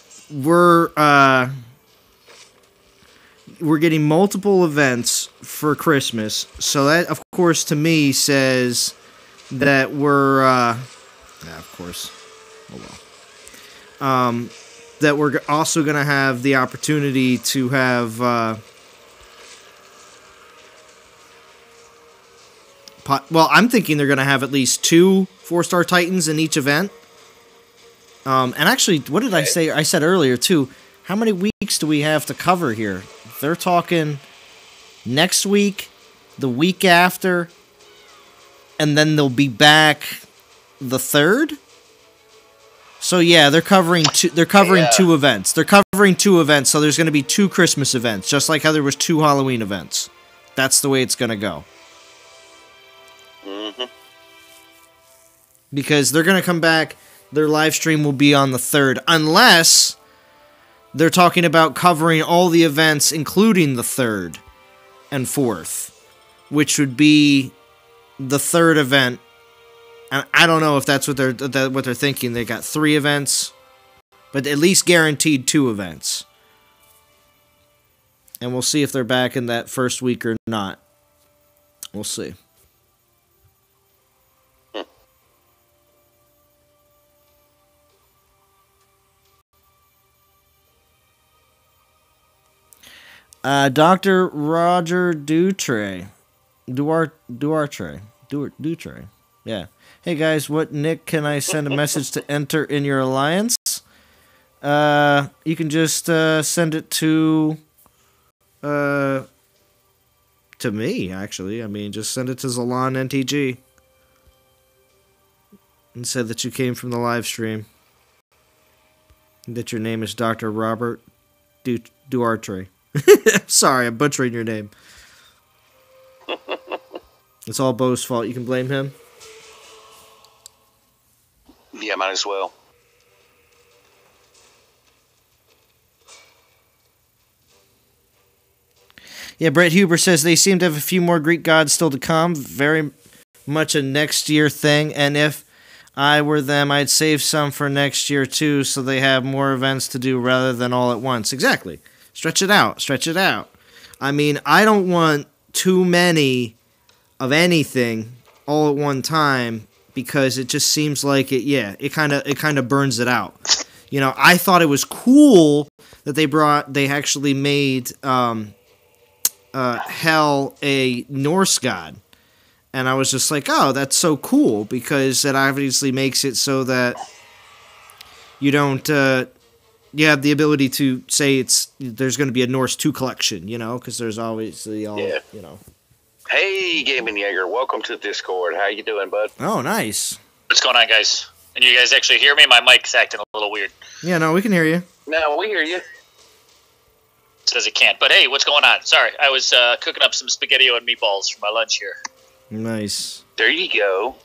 we're getting multiple events for Christmas. So that, of course, to me says that we're... yeah, of course. Oh, well. that we're also going to have the opportunity to have I'm thinking they're going to have at least 2 4-star Titans in each event. And actually, what did I say? I said earlier, too, how many weeks do we have to cover here? They're talking next week, the week after, and then they'll be back the 3rd? So yeah, they're covering 2 events. They're covering 2 events, so there's going to be 2 Christmas events, just like how there was 2 Halloween events. That's the way it's going to go. Mm-hmm. Because they're going to come back, their live stream will be on the 3rd, unless they're talking about covering all the events, including the 3rd and 4th, which would be the 3rd event. And I don't know if that's what they're thinking. They got 3 events, but at least guaranteed 2 events. And we'll see if they're back in that first week or not. We'll see. Dr. Roger Dutre. Yeah. Hey guys, what nick can I send a message to enter in your alliance? You can just send it to me, actually. I mean, just send it to Zalon NTG. And said that you came from the live stream. That your name is Dr. Robert Duarte. Sorry, I'm butchering your name. It's all Bo's fault. You can blame him? Yeah, might as well. Yeah, Brett Huber says they seem to have a few more Greek gods still to come. Very much a next year thing. And if I were them, I'd save some for next year too, so they have more events to do rather than all at once. Exactly. Stretch it out. Stretch it out. I mean, I don't want too many of anything all at one time because it just seems like it kind of burns it out. You know, I thought it was cool that they actually made Hel a Norse god. And I was just like, oh, that's so cool because it obviously makes it so that you don't you have the ability to say there's going to be a Norse 2 collection, you know, because there's always you know. Hey, Gaming Jaeger, welcome to the Discord. How you doing, bud? Oh, nice. What's going on, guys? And you guys actually hear me? My mic's acting a little weird. Yeah, no, we can hear you. No, we hear you. It says it can't. But hey, what's going on? Sorry, I was cooking up some SpaghettiO and meatballs for my lunch here. Nice. There you go.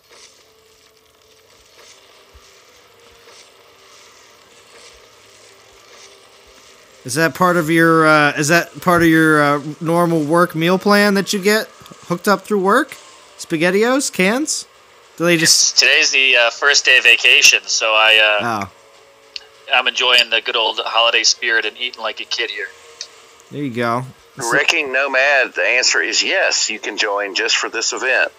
Is that part of your normal work meal plan that you get hooked up through work? SpaghettiOs, cans? Do they just? Today's the first day of vacation, so I'm enjoying the good old holiday spirit and eating like a kid here. There you go. Wrecking Nomad, the answer is yes, you can join just for this event.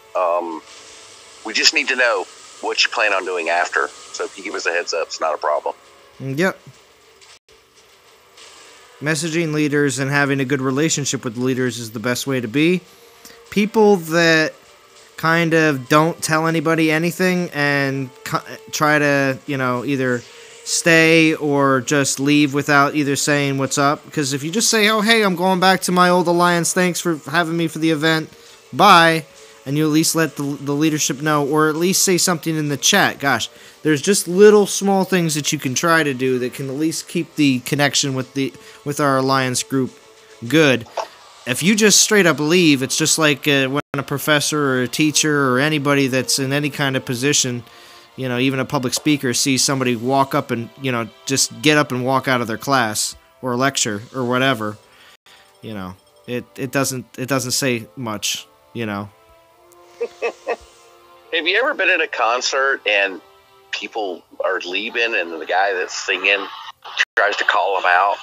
We just need to know what you plan on doing after. So if you give us a heads up, it's not a problem. Yep. Messaging leaders and having a good relationship with leaders is the best way to be. People that kind of don't tell anybody anything and try to, you know, either stay or just leave without either saying what's up. Because if you just say, oh, hey, I'm going back to my old alliance, thanks for having me for the event, bye, and you at least let the leadership know, or at least say something in the chat. Gosh, there's just little small things that you can try to do that can at least keep the connection with our alliance group good. If you just straight up leave, it's just like when a professor or a teacher or anybody that's in any kind of position, you know, even a public speaker, sees somebody walk up and, you know, just get up and walk out of their class or lecture or whatever. You know, it doesn't say much, you know. Have you ever been at a concert and people are leaving and the guy that's singing tries to call them out,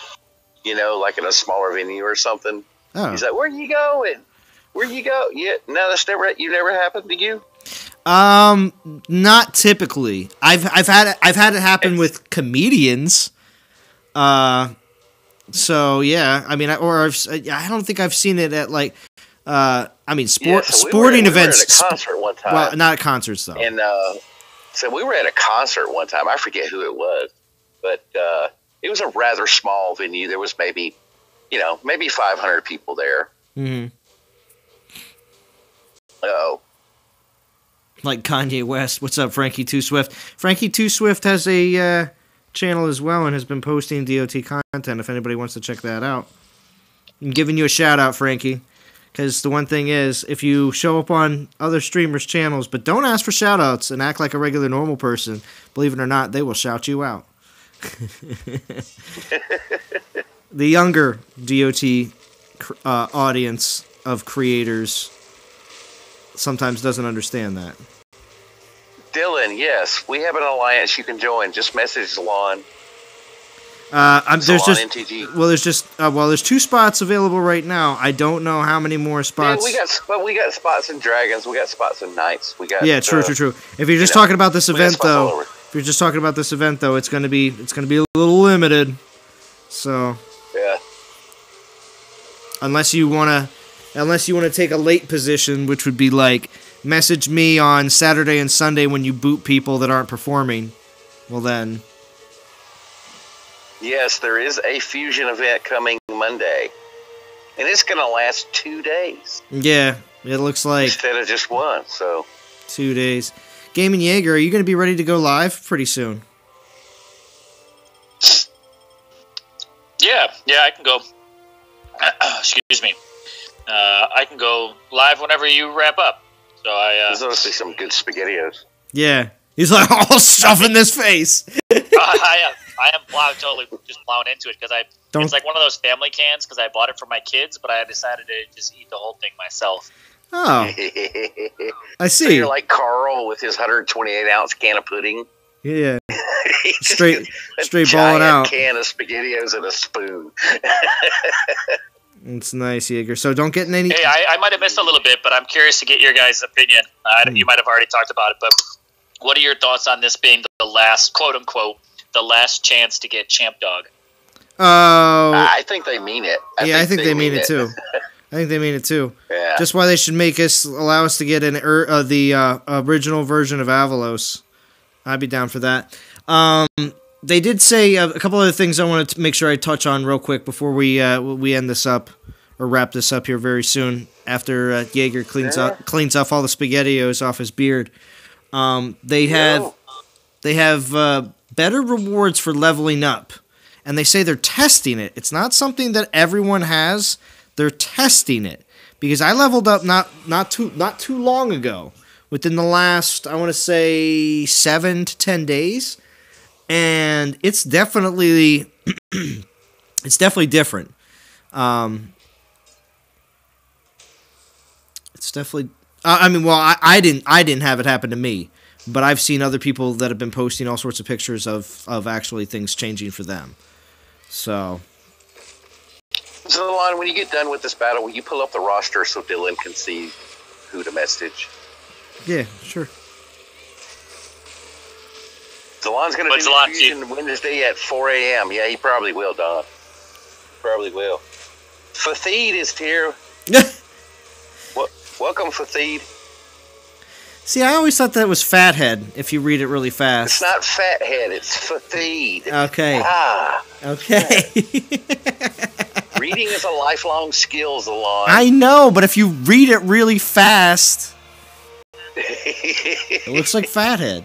you know, like in a smaller venue or something? Oh. He's like, where you going? Where you go? Yeah, no, that's never happened to you? Not typically. I've had it happen with comedians. So yeah, I mean, I don't think I've seen it at like, sporting events. We were at a concert one time. Well, not at concerts though. And so we were at a concert one time. I forget who it was, but it was a rather small venue. There was maybe 500 people there. Mm-hmm. Oh. Like Kanye West. What's up, Frankie Too Swift? Frankie Too Swift has a channel as well and has been posting DOT content if anybody wants to check that out. I'm giving you a shout out, Frankie, because the one thing is, if you show up on other streamers' channels but don't ask for shout outs and act like a regular normal person, believe it or not, they will shout you out. The younger DOT audience of creators sometimes doesn't understand that. Dylan, yes, we have an alliance you can join. Just message Zalon. There's 2 spots available right now. I don't know how many more spots. Yeah, we got spots in Dragons. We got spots in Knights. We got true. If you're just talking about this event though, it's gonna be a little limited. So yeah, unless you wanna take a late position, which would be like message me on Saturday and Sunday when you boot people that aren't performing. Well then. Yes, there is a fusion event coming Monday, and it's going to last 2 days. Yeah, it looks like instead of just one. So 2 days. Gaming Jaeger, are you going to be ready to go live pretty soon? Yeah, I can go. Excuse me. I can go live whenever you wrap up. So there's obviously some good SpaghettiOs. Yeah, he's like all stuffing this face. I am totally just plowing into it because it's like one of those family cans because I bought it for my kids, but I decided to just eat the whole thing myself. Oh, I see. So you're like Carl with his 128-ounce can of pudding. Yeah, straight balling out. Can of SpaghettiOs and a spoon. It's nice, Jaeger. So don't get in any. Hey, I might have missed a little bit, but I'm curious to get your guys' opinion. You might have already talked about it, but what are your thoughts on this being the last, quote unquote, the last chance to get Champ Dog? Oh, I think they mean it. I think they mean it too. I think they mean it too. Yeah. Just why they should allow us to get the original version of Avalos. I'd be down for that. They did say a couple other things I wanted to make sure I touch on real quick before we end this up or wrap this up here very soon after Jaeger cleans off all the SpaghettiOs off his beard. They have better rewards for leveling up, and they say they're testing it. It's not something that everyone has. They're testing it because I leveled up not too long ago, within the last, I want to say 7 to 10 days, and it's definitely different. It's definitely. I didn't have it happen to me. But I've seen other people that have been posting all sorts of pictures of actually things changing for them. So, Zalon, when you get done with this battle, will you pull up the roster so Dylan can see who to message? Yeah, sure. Zalon's going to do the fusion Wednesday at 4 a.m. Yeah, he probably will, Don. Probably will. Fatheed is here. Welcome, Fatheed. See, I always thought that was Fathead, if you read it really fast. It's not Fathead, it's Fatheed. Okay. Okay. Reading is a lifelong skill, Zalon. I know, but if you read it really fast, it looks like Fathead.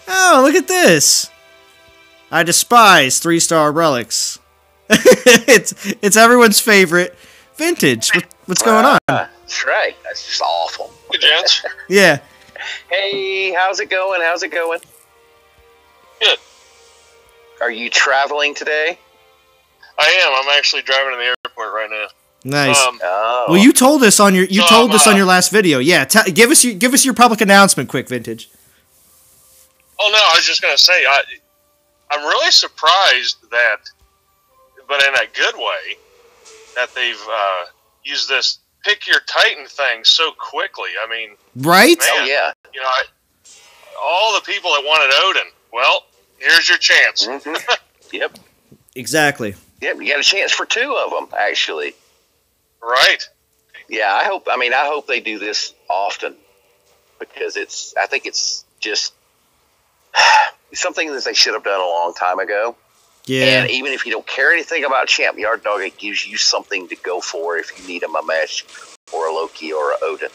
Oh, look at this. I despise 3-star relics. It's everyone's favorite. Vintage. What's going on? That's right. That's just awful. Good chance. Yeah. Hey, how's it going? Good. Are you traveling today? I am. I'm actually driving to the airport right now. Nice. Well, you told us on your on your last video. Yeah. Give us your public announcement, quick, Vintage. Oh no, I was just gonna say I'm really surprised that, but in a good way, that they've used this pick your Titan thing so quickly. I mean, right? Man, oh yeah. You know, all the people that wanted Odin. Well, Here's your chance. Mm-hmm. Yep. Exactly. Yep. You got a chance for 2 of them, actually. Right. Yeah, I hope they do this often, because I think it's just something that they should have done a long time ago. Yeah. And even if you don't care anything about Champ Yard Dog, it gives you something to go for if you need a Mamesh or a Loki or a Odin,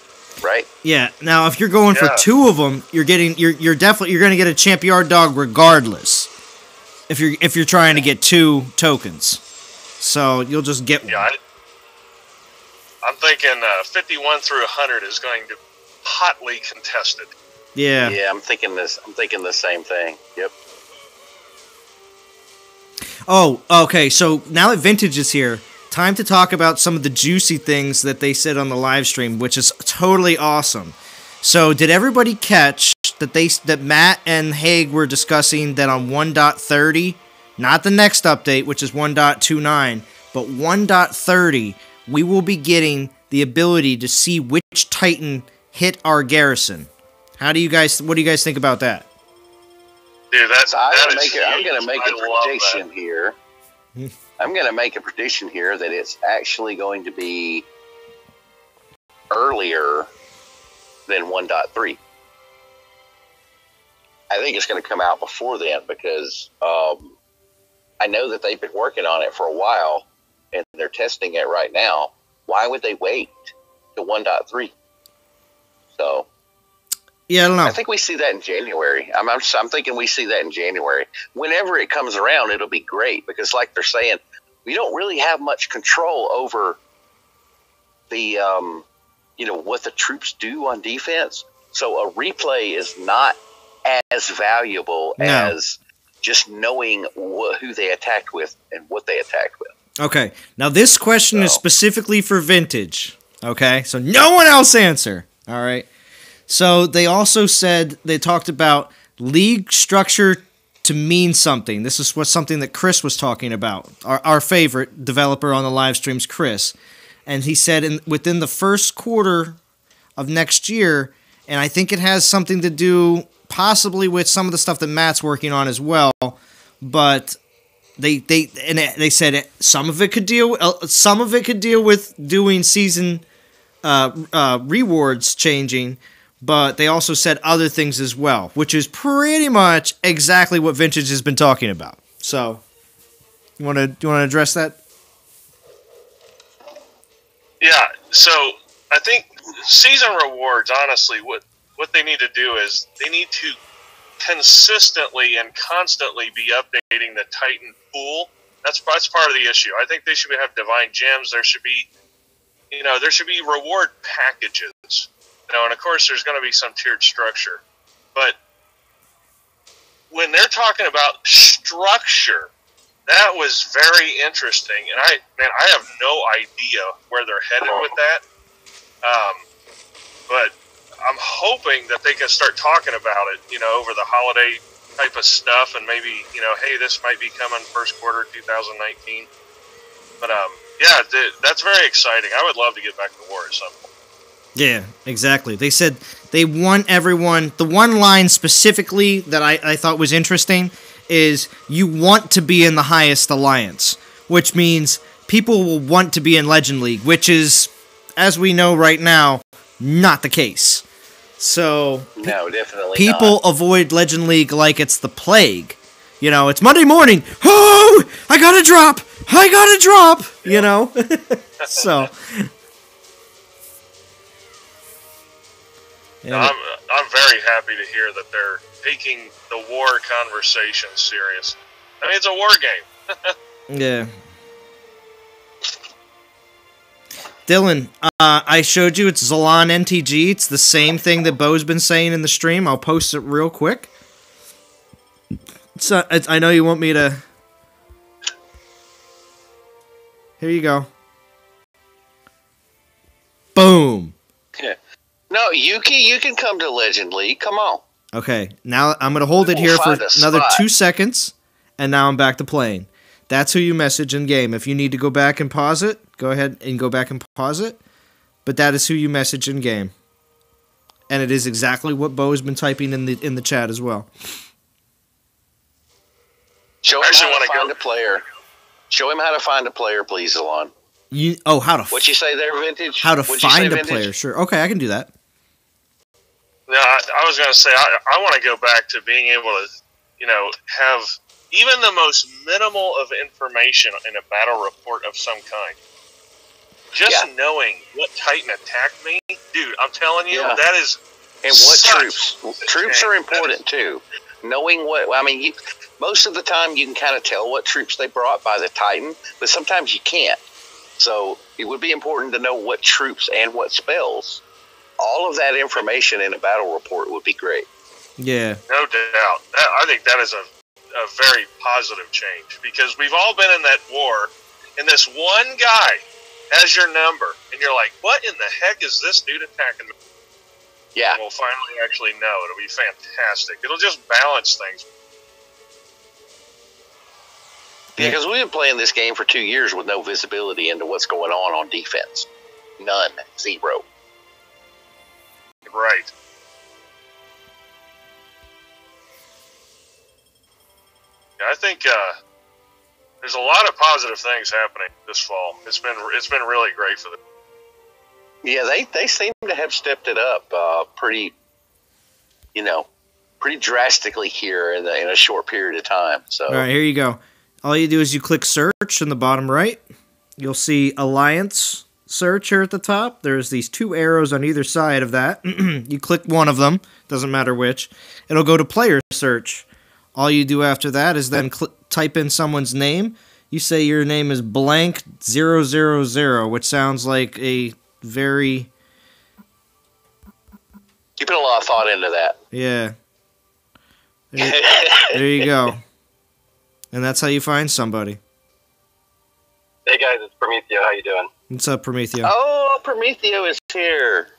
right? Yeah. Now, if you're going for 2 of them, you're going to get a Champ Yard Dog regardless. If you're trying to get 2 tokens, so you'll just get one. Yeah, I'm thinking 51 through 100 is going to be hotly contested. Yeah. Yeah, I'm thinking the same thing. Yep. Oh, okay. So now that Vintage is here, time to talk about some of the juicy things that they said on the live stream, which is totally awesome. So, did everybody catch that Matt and Haig were discussing that on 1.30, not the next update, which is 1.29, but 1.30, we will be getting the ability to see which Titan hit our garrison. What do you guys think about that? Dude, I'm going to make a prediction here. I'm going to make a prediction here that it's actually going to be earlier than 1.3. I think it's going to come out before then, because I know that they've been working on it for a while and they're testing it right now. Why would they wait to 1.3? So, yeah, I don't know. I think we see that in January. I'm thinking we see that in January. Whenever it comes around, it'll be great, because, like they're saying, we don't really have much control over the what the troops do on defense. So a replay is not as valuable as just knowing who they attacked with and what they attacked with. Okay, now this question is specifically for Vintage. Okay, so no one else answer. All right. So they also said, they talked about league structure to mean something. This is something that Chris was talking about. Our favorite developer on the live streams, Chris. And he said within the first quarter of next year, and I think it has something to do possibly with some of the stuff that Matt's working on as well, but they said some of it could deal with doing season rewards changing, but they also said other things as well, which is pretty much exactly what Vintage has been talking about. So, you want to address that? Yeah, so I think season rewards, honestly, what they need to do is they need to consistently and constantly be updating the Titan pool. That's part of the issue. I think they should have divine gems. There should be reward packages. And of course there's going to be some tiered structure. But when they're talking about structure, that was very interesting, and I have no idea where they're headed with that. But I'm hoping that they can start talking about it, over the holiday type of stuff, and maybe, hey, this might be coming first quarter 2019. But yeah, that's very exciting. I would love to get back to war at some point. Yeah, exactly. They said they want everyone. The one line specifically that I thought was interesting is you want to be in the highest alliance, which means people will want to be in Legend League, which is, as we know right now, not the case. So no, definitely people not. Avoid Legend League like it's the plague. It's Monday morning. Oh, I gotta drop. So. Yeah. I'm very happy to hear that they're taking the war conversation serious. I mean, it's a war game. Yeah. Dylan, I showed you it's Zalon NTG. It's the same thing that Bo's been saying in the stream. I'll post it real quick. So I know you want me to. Here you go. Boom. Yeah. No, Yuki, you can come to Legend League. Come on. Okay, now I'm going to hold it here for another 2 seconds, and now I'm back to playing. That's who you message in game. If you need to go back and pause it, go ahead and go back and pause it. But that is who you message in game, and it is exactly what Bo has been typing in the chat as well. Show him how to find a player. Show him how to find a player, please, Zalon. What'd you say there, Vintage? How to find a player? Sure. Okay, I can do that. No, I was going to say I want to go back to being able to, have even the most minimal of information in a battle report of some kind. Just knowing what Titan attacked me, dude, I'm telling you, that is. And what troops? Troops are important too. Knowing most of the time you can kind of tell what troops they brought by the Titan, but sometimes you can't. So it would be important to know what troops and what spells. All of that information in a battle report would be great. Yeah. No doubt. I think that is a very positive change, because we've all been in that war, and this one guy has your number, and you're like, what in the heck is this dude attacking me? Yeah. And we'll finally actually know. It'll be fantastic. It'll just balance things. Yeah, because we've been playing this game for 2 years with no visibility into what's going on defense. None. Zero. Right. Yeah, I think there's a lot of positive things happening this fall. It's been really great for them. Yeah, they seem to have stepped it up pretty drastically here in a short period of time. So, all right, here you go. All you do is you click search in the bottom right. You'll see Alliance search here at the top. There's these 2 arrows on either side of that. You click one of them, doesn't matter which. It'll go to player search. All you do after that is then type in someone's name. You say your name is blank 000, which sounds like a very... You put a lot of thought into that. Yeah. There you go. And that's how you find somebody. Hey guys, it's Prometheo. How you doing? What's up, Prometheo? Oh, Prometheo is here.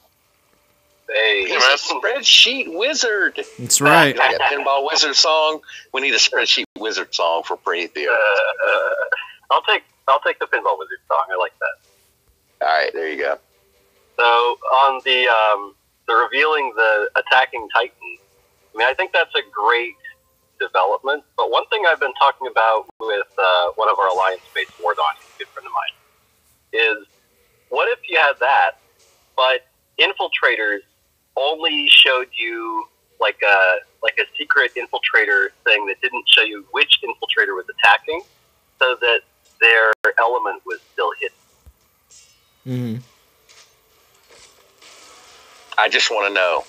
Hey, he's a spreadsheet wizard. That's right. Like a pinball wizard song. We need a spreadsheet wizard song for Prometheo. I'll take the pinball wizard song. I like that. All right, there you go. So on the revealing the attacking Titan, I think that's a great development. But one thing I've been talking about with one of our Alliance-based war donnies, a good friend of mine, is what if you had that, but infiltrators only showed you like a secret infiltrator thing that didn't show you which infiltrator was attacking, so that their element was still hidden. Mm-hmm. I just want to know.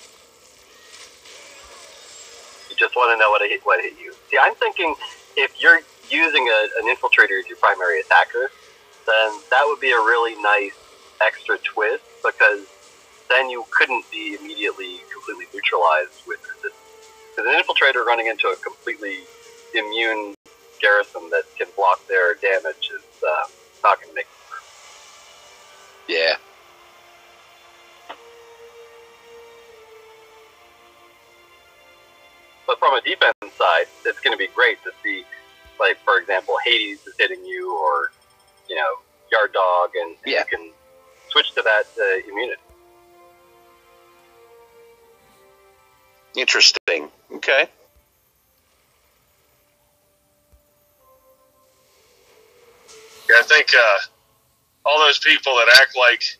You just want to know what hit you. See, I'm thinking if you're using an infiltrator as your primary attacker, then that would be a really nice extra twist, because then you couldn't be immediately completely neutralized with resistance. Because an infiltrator running into a completely immune garrison that can block their damage is not going to make it through. Yeah. But from a defense side, it's going to be great to see, like, for example, Hades is hitting you, or, Yard Dog, and you can switch to that immunity. Interesting. Okay. Yeah, I think all those people that act like,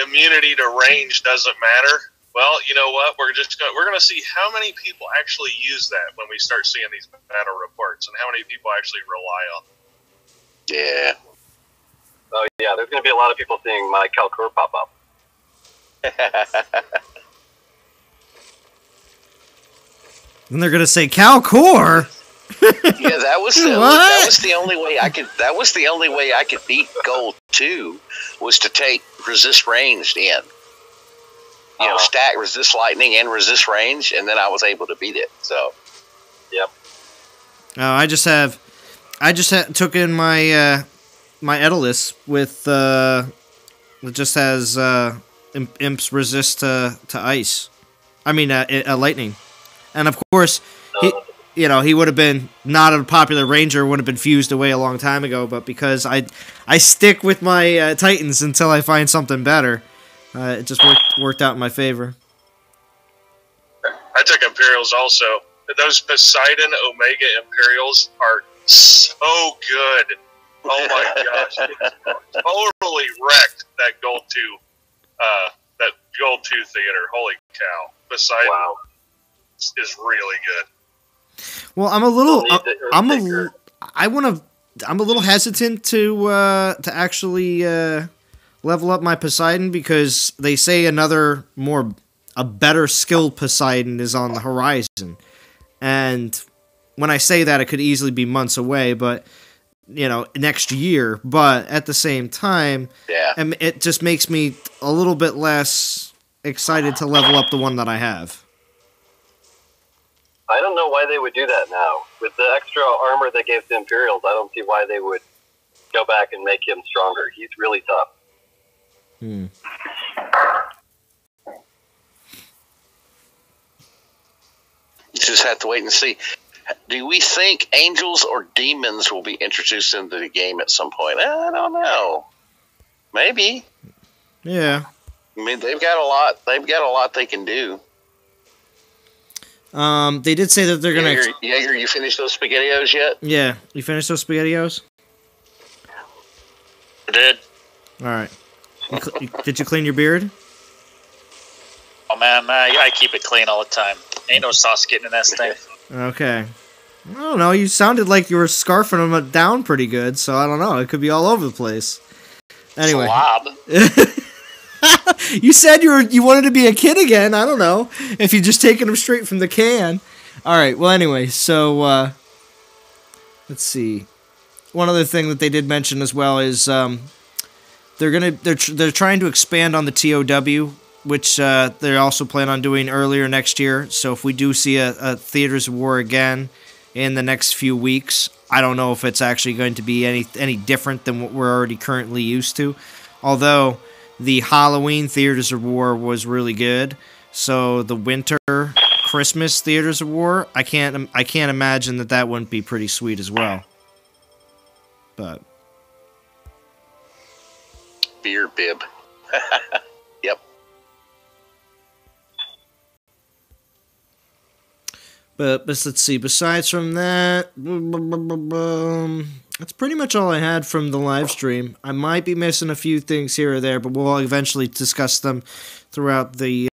immunity to range doesn't matter. Well, you know what? We're going to see how many people actually use that when we start seeing these battle reports, and how many people actually rely on them. Yeah. Oh, yeah, there's going to be a lot of people seeing my Calcur pop up. And they're gonna say Calcor. Yeah, that was the only way I could. That was the only way I could beat Gold 2 was to take resist ranged in. Stack resist lightning and resist range, and then I was able to beat it. So, yep. Oh, I just took in my my Edelus with it just has imps resist to ice. I mean lightning. And of course, he would have been not a popular ranger, would have been fused away a long time ago. But because I stick with my Titans until I find something better, it just worked out in my favor. I took Imperials also, those Poseidon Omega Imperials are so good. Oh my gosh, it totally wrecked that Gold 2 theater. Holy cow, Poseidon is really good. Well, I'm a little hesitant to actually level up my Poseidon because they say a better skilled Poseidon is on the horizon. And when I say that, it could easily be months away, but next year. But at the same time, it just makes me a little bit less excited to level up the one that I have. I don't know why they would do that now. With the extra armor they gave to Imperials, I don't see why they would go back and make him stronger. He's really tough. Hmm. You just have to wait and see. Do we think angels or demons will be introduced into the game at some point? I don't know. Maybe. Yeah. I mean, they've got a lot. They've got a lot they can do. They did say that they're gonna. Jaeger, you finished those SpaghettiOs yet? Yeah, you finished those SpaghettiOs? I did. All right. Did you clean your beard? Oh man, I keep it clean all the time. Ain't no sauce getting in that thing. Okay. I don't know. You sounded like you were scarfing them down pretty good, so I don't know. It could be all over the place. Anyway. Slob. You said you wanted to be a kid again. I don't know if you're just taking them straight from the can. All right. Well, anyway, so let's see. One other thing that they did mention as well is they're trying to expand on the TOW, which they also plan on doing earlier next year. So if we do see a Theaters of War again in the next few weeks, I don't know if it's actually going to be any different than what we're already currently used to. Although the Halloween Theaters of War was really good, so the winter Christmas Theaters of War, I can't imagine that wouldn't be pretty sweet as well. But beard bib. Yep. But let's see. Besides from that, that's pretty much all I had from the live stream. I might be missing a few things here or there, but we'll eventually discuss them throughout the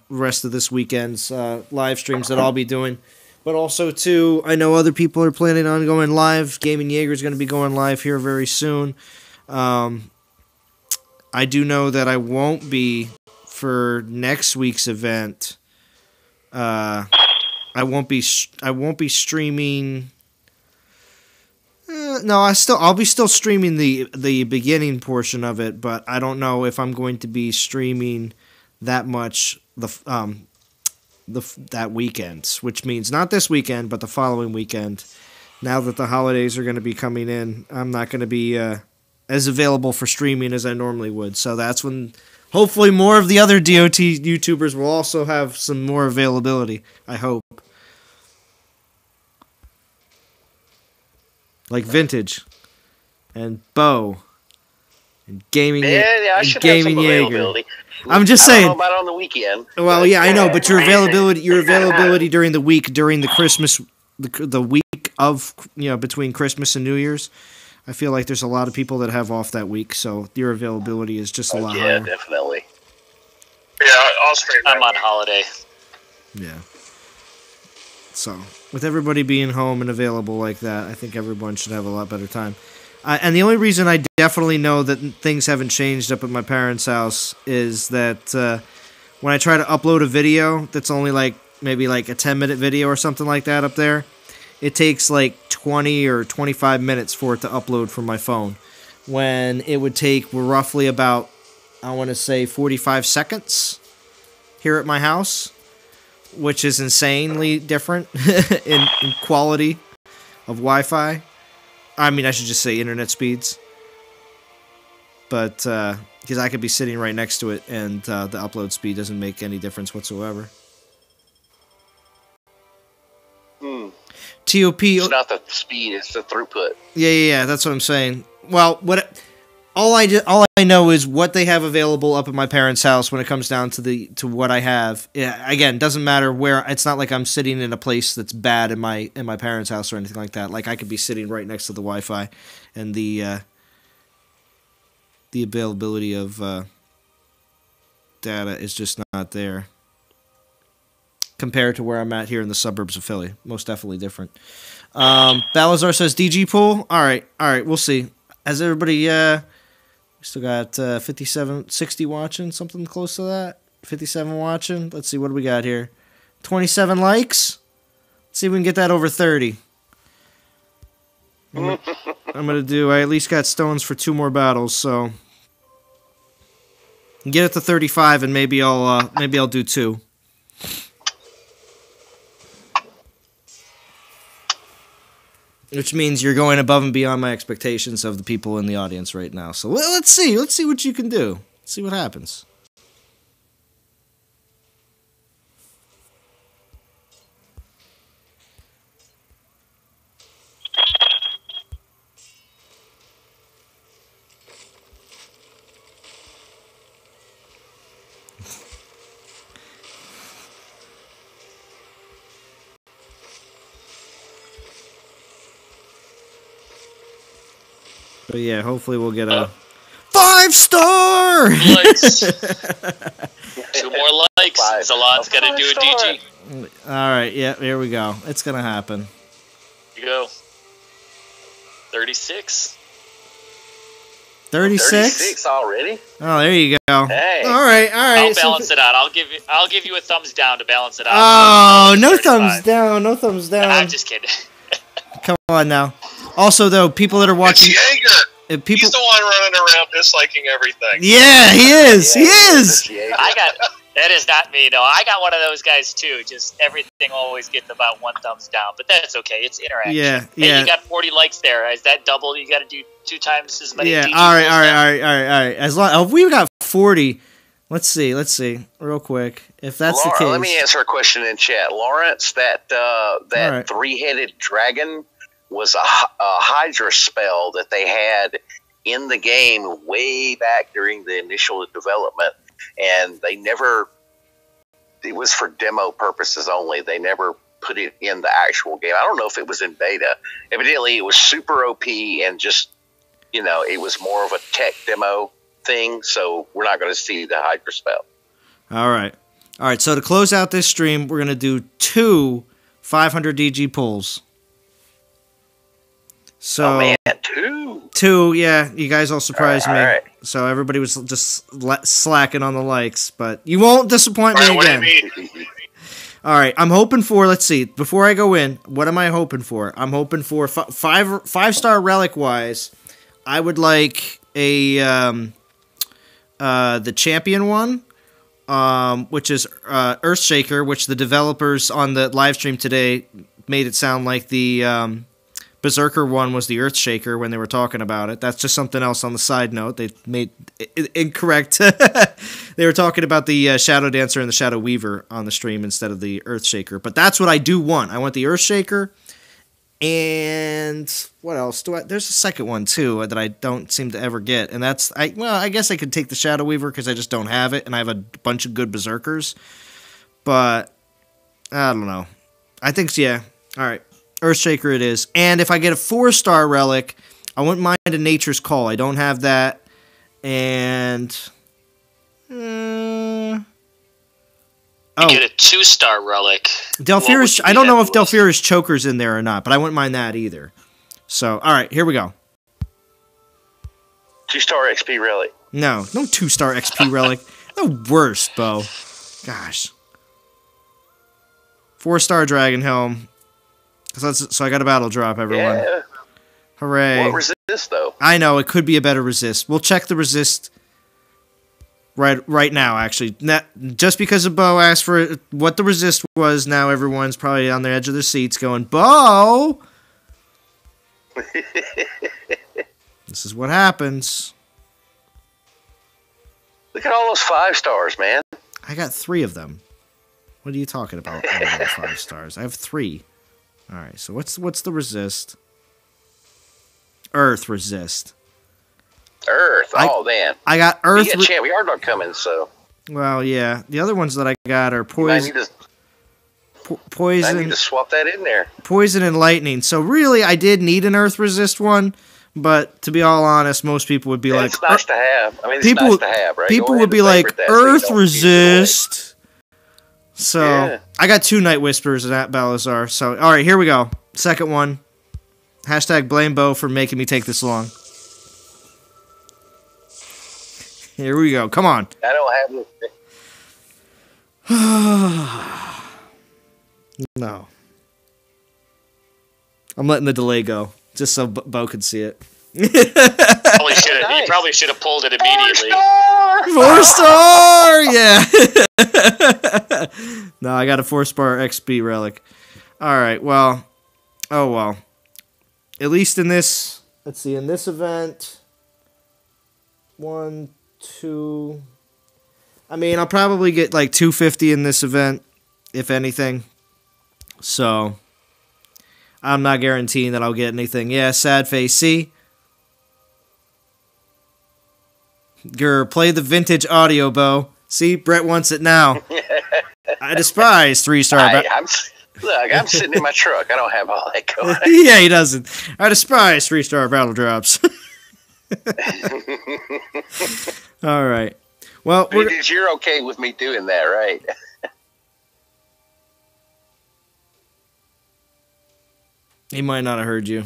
rest of this weekend's live streams that I'll be doing. But also, too, I know other people are planning on going live. Gaming Jaeger is going to be going live here very soon. I do know that I won't be for next week's event. I won't be streaming. No, I'll be still streaming the beginning portion of it, but I don't know if I'm going to be streaming that much that weekend, which means not this weekend, but the following weekend. Now that the holidays are going to be coming in, I'm not going to be as available for streaming as I normally would. So that's when hopefully more of the other DOT YouTubers will also have some more availability, I hope. Like Vintage and Bo and Gaming I should have some availability. I'm just I saying. don't know about on the weekend. Well, yeah, I know, but your availability during the week, during the Christmas, the week of, between Christmas and New Year's, I feel like there's a lot of people that have off that week, so your availability is just a lot higher. Yeah, definitely. Yeah, I'll stream. I'm on holiday. Yeah. So, with everybody being home and available like that, I think everyone should have a lot better time. And the only reason I definitely know that things haven't changed up at my parents' house is that when I try to upload a video that's only maybe a 10-minute video or something like that up there, it takes 20 or 25 minutes for it to upload from my phone, when it would take roughly about, I want to say, 45 seconds here at my house, which is insanely different in quality of Wi-Fi. I mean, I should just say internet speeds. But, because I could be sitting right next to it, and the upload speed doesn't make any difference whatsoever. TOP... It's not the speed, it's the throughput. Yeah, that's what I'm saying. Well, all I know is what they have available up at my parents' house when it comes down to what I have. Yeah, again, doesn't matter where. It's not like I'm sitting in a place that's bad in my parents' house or anything like that. Like I could be sitting right next to the Wi-Fi, and the availability of data is just not there compared to where I'm at here in the suburbs of Philly. Most definitely different. Balazar says DG pool. All right, we'll see. Has everybody? We still got 57, 60 watching, something close to that. 57 watching. Let's see, what do we got here? 27 likes. Let's see if we can get that over 30. I'm gonna do. I at least got stones for 2 more battles, so get it to 35, and maybe I'll do 2. Which means you're going above and beyond my expectations of the people in the audience right now. So let's see what you can do. Let's see what happens. But yeah, hopefully we'll get a 5-star! Likes. 2 more likes. Zalon's got to do a DG. Alright, yeah, here we go. It's going to happen. Here you go. 36. 36? 36 already? Oh, there you go. Hey. Alright. I'll balance it out. I'll give you a thumbs down to balance it out. Oh, no thumbs down. No thumbs down. I'm just kidding. Come on now. Also, though, people that are watching... It's Jaeger. He's the one running around disliking everything. Yeah, he is. Yeah, he is. That is not me, no. I got one of those guys, too. Just everything always gets about 1 thumbs down. But that's okay. It's interaction. Yeah. Hey, you got 40 likes there. Is that double? You got to do 2 times as many. Yeah, DG all right. As long if we've got 40... Let's see, real quick. If that's the case... Let me answer a question in chat. Lawrence, that right. 3-headed dragon was a Hydra spell that they had in the game way back during the initial development, and they never, it was for demo purposes only. They never put it in the actual game. I don't know if it was in beta. Evidently, it was super OP and just, it was more of a tech demo thing, so we're not going to see the Hydra spell. All right, so to close out this stream, we're going to do 2 500 DG pulls. So, oh man, 2, yeah, you guys all surprised me. Right. So everybody was just slacking on the likes, but you won't disappoint me again. All right, I'm hoping for, let's see, before I go in, what am I hoping for? I'm hoping for 5-star relic-wise, I would like a, the champion one, which is Earthshaker, which the developers on the live stream today made it sound like the Berserker one was the Earthshaker when they were talking about it. That's just something else on the side note. They made incorrect. They were talking about the Shadow Dancer and the Shadow Weaver on the stream instead of the Earthshaker. But that's what I do want. I want the Earthshaker. And what else do I? There's a second one too that I don't seem to ever get, and that's I guess I could take the Shadow Weaver because I just don't have it, and I have a bunch of good Berserkers. But I don't know. I think yeah. All right. Earthshaker it is. And if I get a 4-star relic, I wouldn't mind a Nature's Call. I don't have that. And... You get a 2-star relic. Delphira's... I don't know if Delphira's Choker's in there or not, but I wouldn't mind that either. So, alright, here we go. 2-star XP relic. No 2-star XP relic. The worst, Bo. Gosh. 4-star Dragon Helm. So I got a battle drop, everyone. Yeah. Hooray. What resist, though? I know, it could be a better resist. We'll check the resist right now, actually. Just because of Bo asked for what the resist was, now everyone's probably on the edge of their seats going, Bo! This is what happens. Look at all those 5-stars, man. I got 3 of them. What are you talking about? 5 stars. I have 3. All right, so what's the resist? Earth resist. Earth. Oh, man. I got We Earth. got Champ Yard Dog coming, so. Well, yeah. The other ones that I got are I poison. need Poison. to swap that in there. Poison and lightning. So really, I did need an Earth Resist one, but to be all honest, most people would be like, it's nice to have. I mean, it's people, nice to have, right? People Go would ahead be and like, favorite that so you Earth don't use it Resist. So Yeah. I got 2 Night Whispers at Balazar. So all right, here we go. Second one. Hashtag blame Bo for making me take this long. Here we go. Come on. I don't have this. No. I'm letting the delay go, just so Bo could see it. You probably should have pulled it immediately. 4-star! Yeah. No, I got a 4-star XP relic. Alright, well. Oh, well. At least in this, let's see, in this event, 1, 2. I mean, I'll probably get like 250 in this event, if anything. So, I'm not guaranteeing that I'll get anything. Yeah, sad face. See? Grr, play the vintage audio, Bo. See, Brett wants it now. I despise 3-star. I'm sitting in my truck. I don't have all that going. Yeah, he doesn't. I despise 3-star battle drops. All right. Well, you're okay with me doing that, right? He might not have heard you.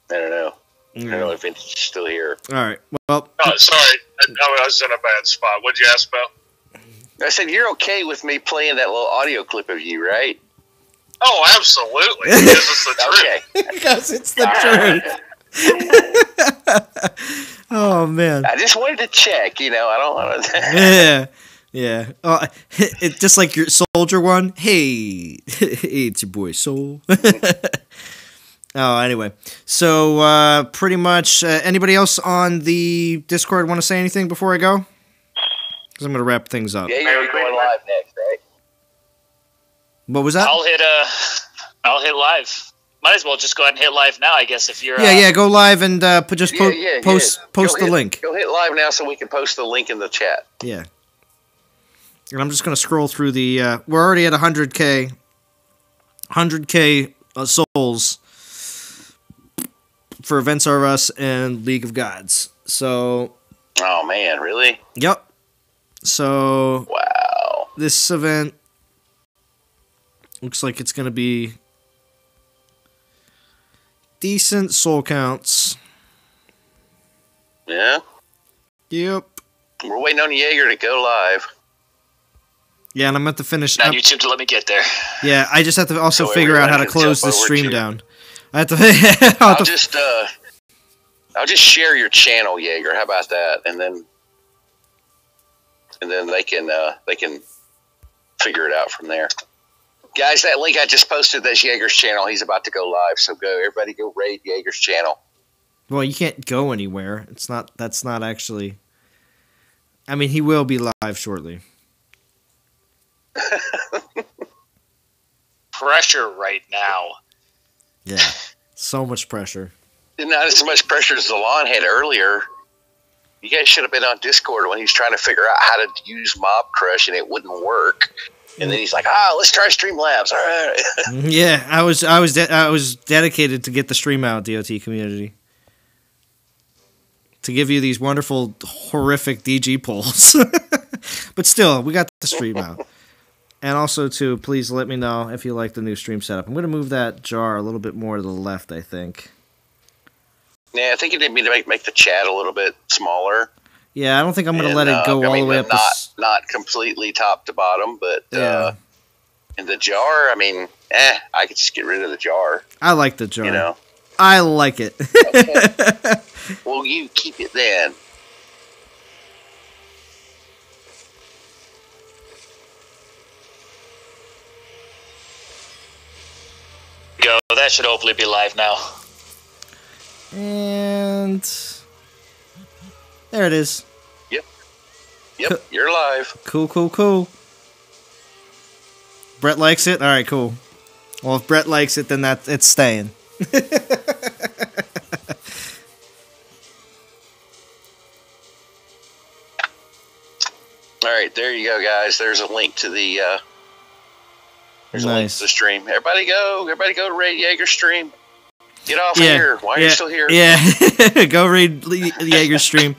I don't know. I don't know if Vintage is still here. All right. Well. Oh, sorry. I was in a bad spot. What'd you ask about? I said, you're okay with me playing that little audio clip of you, right? Oh, absolutely. Because it's the truth. Okay. Because it's the truth. Oh, man. I just wanted to check, I don't want to. Yeah. Yeah. Oh, it's just like your Soldier one. Hey, it's your boy Soul. Oh, anyway. So, pretty much, anybody else on the Discord want to say anything before I go? Because I'm going to wrap things up. Yeah, you're going live next, right? What was that? I'll hit live. Might as well just go ahead and hit live now, I guess, if you're... Yeah, go live and post the link. Go hit live now so we can post the link in the chat. Yeah. And I'm just going to scroll through the... we're already at 100K. 100K souls for Events R Us and League of Gods. So... Oh, man, really? Yep. So... Wow. This event looks like it's going to be decent soul counts. Yeah? Yep. We're waiting on Jaeger to go live. Yeah, and I'm at to finish. On YouTube to let me get there. Yeah, I just have to also So figure out how to everybody can close jump this over stream to- down. I have to. I'll just share your channel, Jaeger. How about that? And then they can figure it out from there. Guys, that link I just posted, that's Jaeger's channel. He's about to go live, so everybody go raid Jaeger's channel. Well, you can't go anywhere. That's not actually. I mean, he will be live shortly. Pressure right now. Yeah, so much pressure. Not as much pressure as Zalon had earlier. You guys should have been on Discord when he's trying to figure out how to use Mob Crush and it wouldn't work. And then he's like, let's try Streamlabs. All right. Yeah, I was dedicated to get the stream out, DOT community, to give you these wonderful, horrific DG polls. But still, we got the stream out. And also, too, please let me know if you like the new stream setup. I'm going to move that jar a little bit more to the left, I think. Yeah, I think you need me to make the chat a little bit smaller. Yeah, I don't think I'm going to let it go all the way up. Not completely top to bottom, but yeah. In the jar, I mean, I could just get rid of the jar. I like the jar. I like it. Okay. Well, you keep it then. Go. That should hopefully be live now. And there it is. Yep, you're live. Cool. Brett likes it? Alright, cool. Well, if Brett likes it, then it's staying. All right, there you go, guys. There's a link to the. There's a link to the stream. Everybody go to Ray Yeager's stream. Get off here. Why are you still here? Yeah, go read Yeager's stream.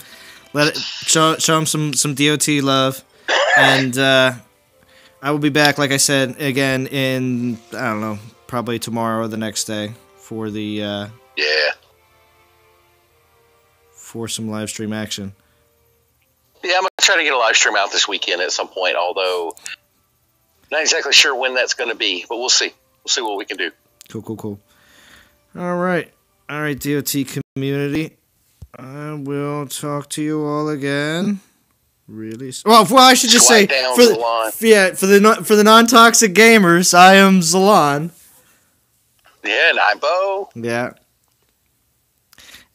Let it show him some DOT love, and I will be back. Like I said, again in I don't know, probably tomorrow or the next day for the for some live stream action. Yeah, I'm gonna try to get a live stream out this weekend at some point. Although not exactly sure when that's going to be, but we'll see. We'll see what we can do. Cool. All right, DOT community. I will talk to you all again. Really? Well, I should just say for the non-toxic gamers, I am Zalon. Yeah, and I'm Bo. Yeah.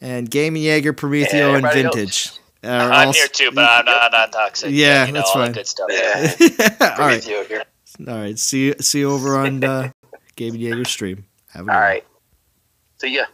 And Gaming Jaeger, Prometheo, and Vintage. I'm here too, but I'm not non-toxic. Yeah, that's fine. All the good stuff. Yeah. All right. Here. All right. See you over on Gaming Jaeger stream. Have a good All one. right. See ya.